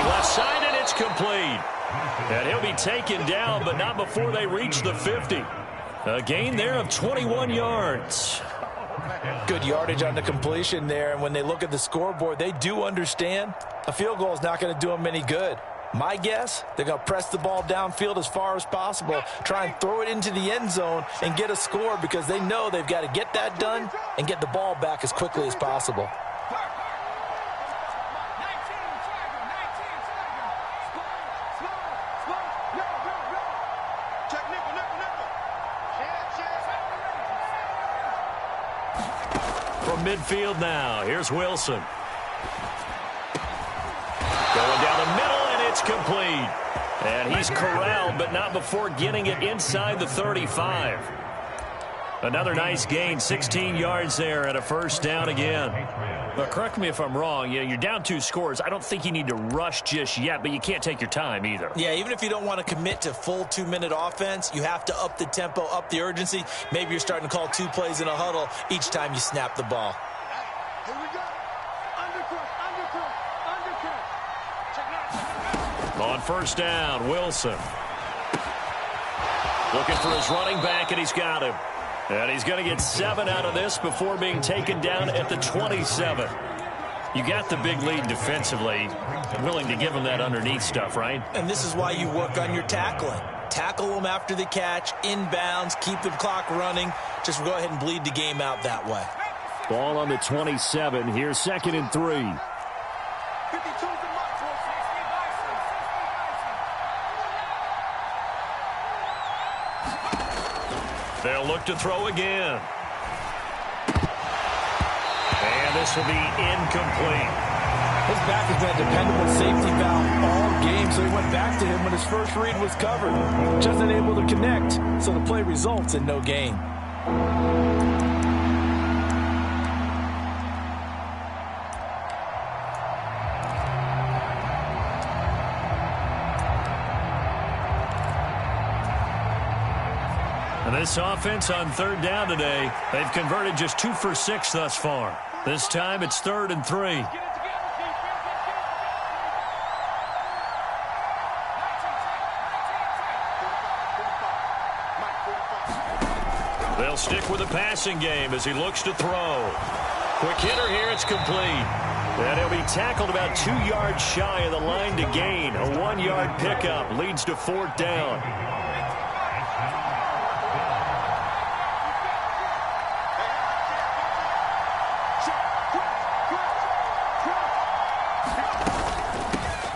[SPEAKER 1] left side, and it's complete. And he'll be taken down, but not before they reach the 50. A gain there of 21 yards.
[SPEAKER 2] Good yardage on the completion there, and when they look at the scoreboard, they do understand a field goal is not going to do them any good. My guess, they're going to press the ball downfield as far as possible, try and throw it into the end zone and get a score because they know they've got to get that done and get the ball back as quickly as possible.
[SPEAKER 1] From midfield now, here's Wilson. Going down the middle, and it's complete. And he's corralled, but not before getting it inside the 35. Another nice gain, 16 yards there, and a first down again. But correct me if I'm wrong, you're down 2 scores. I don't think you need to rush just yet, but you can't take your time either.
[SPEAKER 2] Yeah, even if you don't want to commit to full 2-minute offense, you have to up the tempo, up the urgency. Maybe you're starting to call 2 plays in a huddle each time you snap the ball.
[SPEAKER 3] Here we go. Undercut.
[SPEAKER 1] On first down, Wilson. Looking for his running back, and he's got him. And he's going to get 7 out of this before being taken down at the 27. You got the big lead defensively. Willing to give him that underneath stuff, right?
[SPEAKER 2] And this is why you work on your tackling. Tackle them after the catch, inbounds, keep the clock running. Just go ahead and bleed the game out that way.
[SPEAKER 1] Ball on the 27. Here's 2nd and 3. They'll look to throw again. And this will be incomplete.
[SPEAKER 2] His back has been a dependable safety valve all game, so he went back to him when his first read was covered. Just unable to connect, so the play results in no gain.
[SPEAKER 1] This offense on 3rd down today, they've converted just 2 for 6 thus far. This time it's 3rd and 3. They'll stick with the passing game as he looks to throw. Quick hitter here, it's complete. And he'll be tackled about 2 yards shy of the line to gain. A 1-yard pickup leads to 4th down.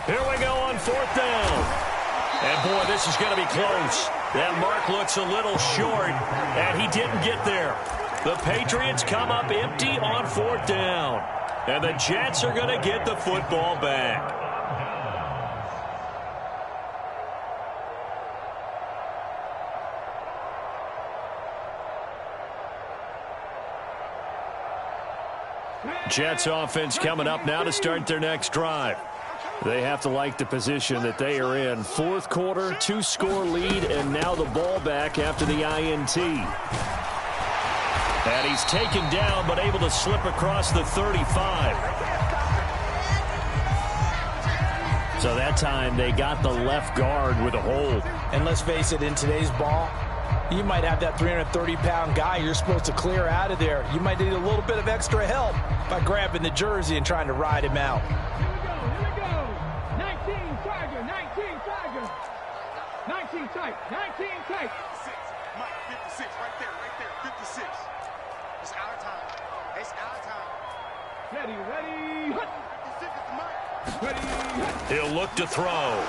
[SPEAKER 1] Here we go on 4th down. And, boy, this is going to be close. That mark looks a little short, and he didn't get there. The Patriots come up empty on 4th down. And the Jets are going to get the football back. Jets offense coming up now to start their next drive. They have to like the position that they are in. 4th quarter, 2-score lead, and now the ball back after the INT. And he's taken down, but able to slip across the 35. So that time they got the left guard with a hold.
[SPEAKER 2] And let's face it, in today's ball, you might have that 330-pound guy you're supposed to clear out of there. You might need a little bit of extra help by grabbing the jersey and trying to ride him out.
[SPEAKER 6] Here we go. 19 Tiger, 19 Tiger. 19 tight, 19 tight.
[SPEAKER 3] 56. Mike, 56, right there, 56. It's our time. It's our time.
[SPEAKER 6] Ready, hut.
[SPEAKER 3] 56 is the Mike.
[SPEAKER 6] Ready, hut.
[SPEAKER 1] He'll look to throw.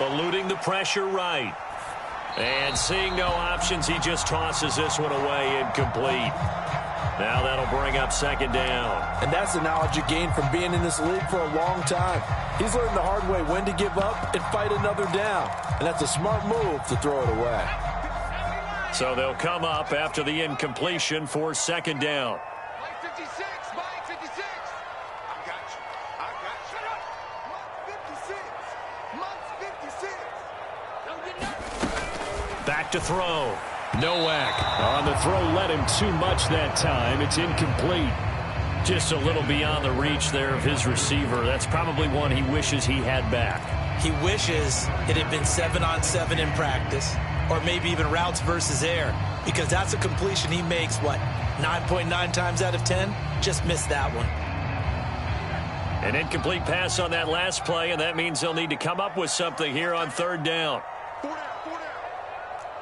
[SPEAKER 1] Eluding the pressure right. And seeing no options, he just tosses this one away incomplete. Now that'll bring up 2nd down.
[SPEAKER 2] And that's the knowledge you gain from being in this league for a long time. He's learned the hard way when to give up and fight another down. And that's a smart move to throw it away.
[SPEAKER 1] So they'll come up after the incompletion for 2nd down.
[SPEAKER 3] Mike 56, Mike 56. I got you. Shut up. Mike 56. Don't get nervous.
[SPEAKER 1] Back to throw. Nowak on the throw, led him too much that time. It's incomplete. Just a little beyond the reach there of his receiver. That's probably one he wishes he had back.
[SPEAKER 2] He wishes it had been 7-on-7 in practice, or maybe even routes versus air, because that's a completion he makes, 9.9 times out of 10? Just missed that one.
[SPEAKER 1] An incomplete pass on that last play, and that means they'll need to come up with something here on 3rd down.
[SPEAKER 3] 4 down.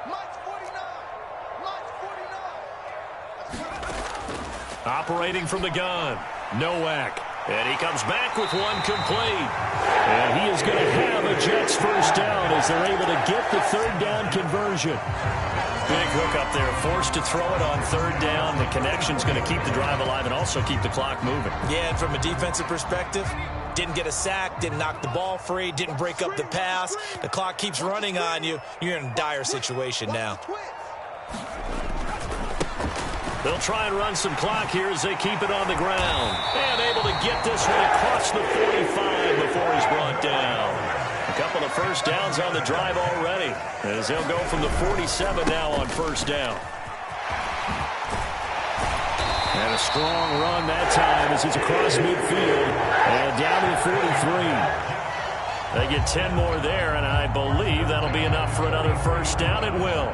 [SPEAKER 3] Mike's 49.
[SPEAKER 1] Operating from the gun, Nowak. And he comes back with one complete. And he is going to have a Jets 1st down as they're able to get the 3rd down conversion. Big hook up there, forced to throw it on 3rd down. The connection's going to keep the drive alive and also keep the clock moving.
[SPEAKER 2] Yeah, and from a defensive perspective, didn't get a sack, didn't knock the ball free, didn't break up the pass. The clock keeps running on you. You're in a dire situation now.
[SPEAKER 1] They'll try and run some clock here as they keep it on the ground. And able to get this one across the 45 before he's brought down. A couple of 1st downs on the drive already, as they'll go from the 47 now on 1st down. And a strong run that time as he's across midfield and down to the 43. They get 10 more there, and I believe that'll be enough for another 1st down. It will.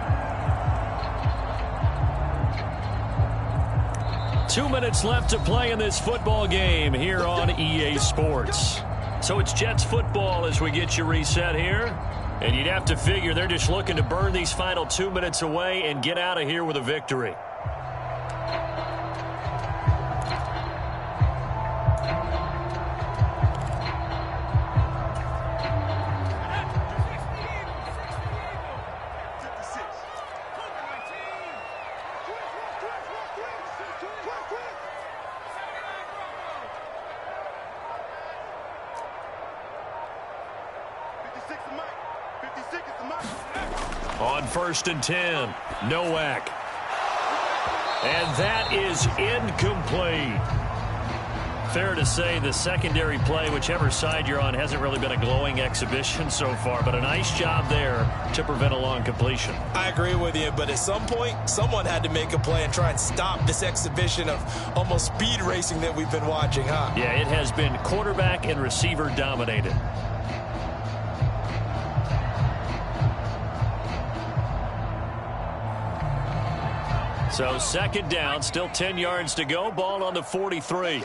[SPEAKER 1] 2 minutes left to play in this football game here on EA Sports. So it's Jets football as we get you reset here. And you'd have to figure they're just looking to burn these final 2 minutes away and get out of here with a victory. On 1st and 10, Nowak. And that is incomplete. Fair to say the secondary play, whichever side you're on, hasn't really been a glowing exhibition so far, but a nice job there to prevent a long completion.
[SPEAKER 2] I agree with you, but at some point, someone had to make a play and try and stop this exhibition of almost speed racing that we've been watching, huh?
[SPEAKER 1] Yeah, it has been quarterback and receiver dominated. So 2nd down, still 10 yards to go. Ball on the 43.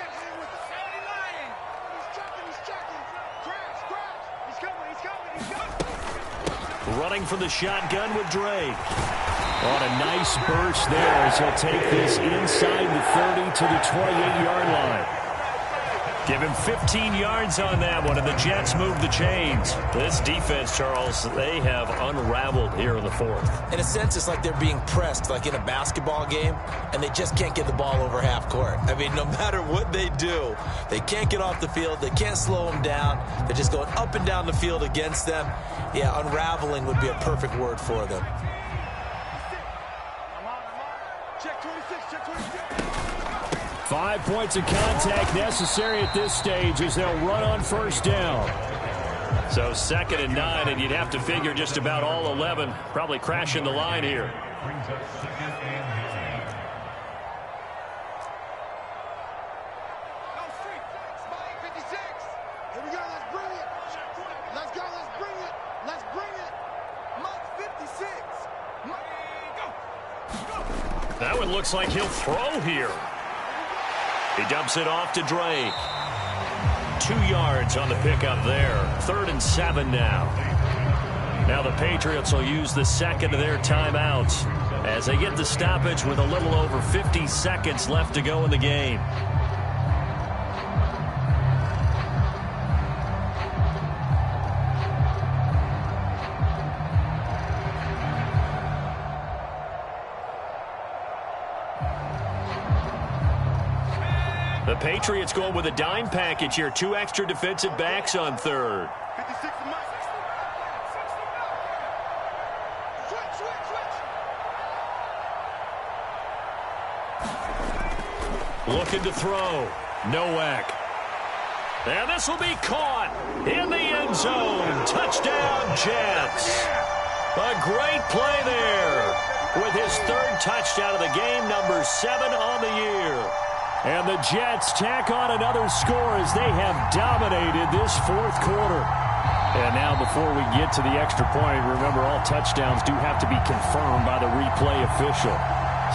[SPEAKER 1] running from the shotgun with Drake. On a nice burst there as he'll take this inside the 30 to the 28-yard line. Give him 15 yards on that one, and the Jets move the chains. This defense, Charles, they have unraveled here in the fourth.
[SPEAKER 2] In a sense, it's like they're being pressed, like in a basketball game, and they just can't get the ball over half court. I mean, no matter what they do, they can't get off the field. They can't slow them down. They're just going up and down the field against them. Yeah, unraveling would be a perfect word for them.
[SPEAKER 3] Check 26, check 26.
[SPEAKER 1] 5 points of contact necessary at this stage as they'll run on first down. So 2nd and 9, and you'd have to figure just about all 11 probably crashing the line here.
[SPEAKER 5] Brings up 2nd and 9.
[SPEAKER 3] No street. Spike 56. Here we go. Let's bring it. Let's go. Let's bring it. Let's bring it. Mike 56. Go.
[SPEAKER 1] That one looks like he'll throw here. He dumps it off to Drake. 2 yards on the pickup there. 3rd and 7 now. Now the Patriots will use the second of their timeouts as they get the stoppage with a little over 50 seconds left to go in the game. The Patriots going with a dime package here. 2 extra defensive backs on 3rd.
[SPEAKER 3] 56 to Mike. Switch.
[SPEAKER 1] Looking to throw. Nowak. And this will be caught in the end zone. Touchdown, Jets. A great play there with his 3rd touchdown of the game, number 7 on the year. And the Jets tack on another score as they have dominated this 4th quarter. And now before we get to the extra point, remember all touchdowns do have to be confirmed by the replay official.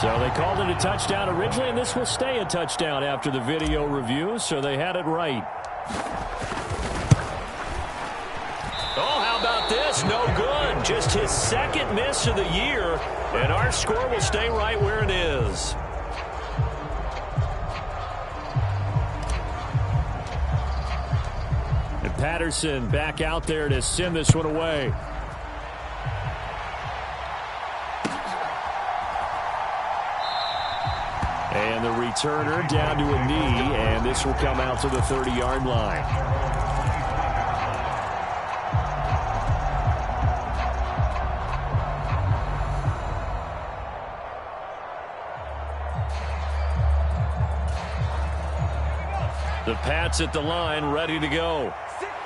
[SPEAKER 1] So they called it a touchdown originally, and this will stay a touchdown after the video review, so they had it right. Oh, how about this? No good. Just his 2nd miss of the year, and our score will stay right where it is. Patterson back out there to send this one away. And the returner down to a knee, and this will come out to the 30-yard line. The Pats at the line, ready to go.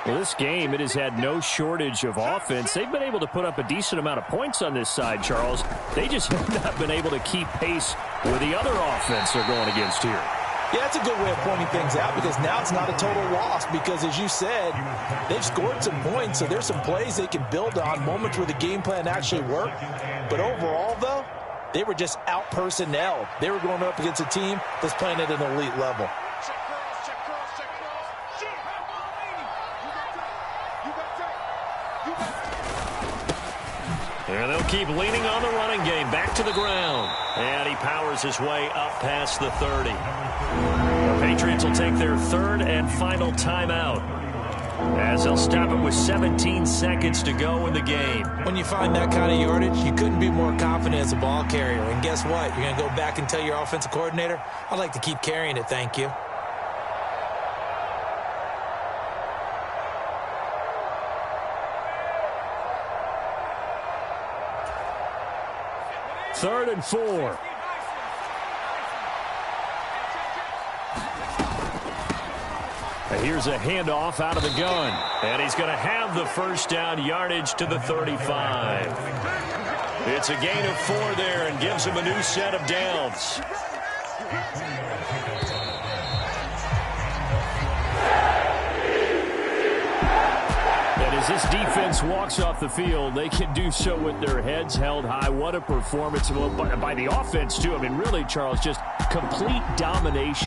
[SPEAKER 1] Well, this game, it has had no shortage of offense. They've been able to put up a decent amount of points on this side, Charles. They just have not been able to keep pace with the other offense they're going against here.
[SPEAKER 2] Yeah, that's a good way of pointing things out because now it's not a total loss because, as you said, they've scored some points, so there's some plays they can build on, moments where the game plan actually worked. But overall, though, they were just out-personnel. They were going up against a team that's playing at an elite level.
[SPEAKER 1] And they'll keep leaning on the running game. Back to the ground. And he powers his way up past the 30. The Patriots will take their 3rd and final timeout as they'll stop it with 17 seconds to go in the game.
[SPEAKER 2] When you find that kind of yardage, you couldn't be more confident as a ball carrier. And guess what? You're going to go back and tell your offensive coordinator, I'd like to keep carrying it, thank you.
[SPEAKER 1] Third and 4. And here's a handoff out of the gun. And he's going to have the first down yardage to the 35. It's a gain of 4 there and gives him a new set of downs. And as this defense walks off the field, they can do so with their heads held high. What a performance by the offense, too. I mean, really, Charles, just complete domination.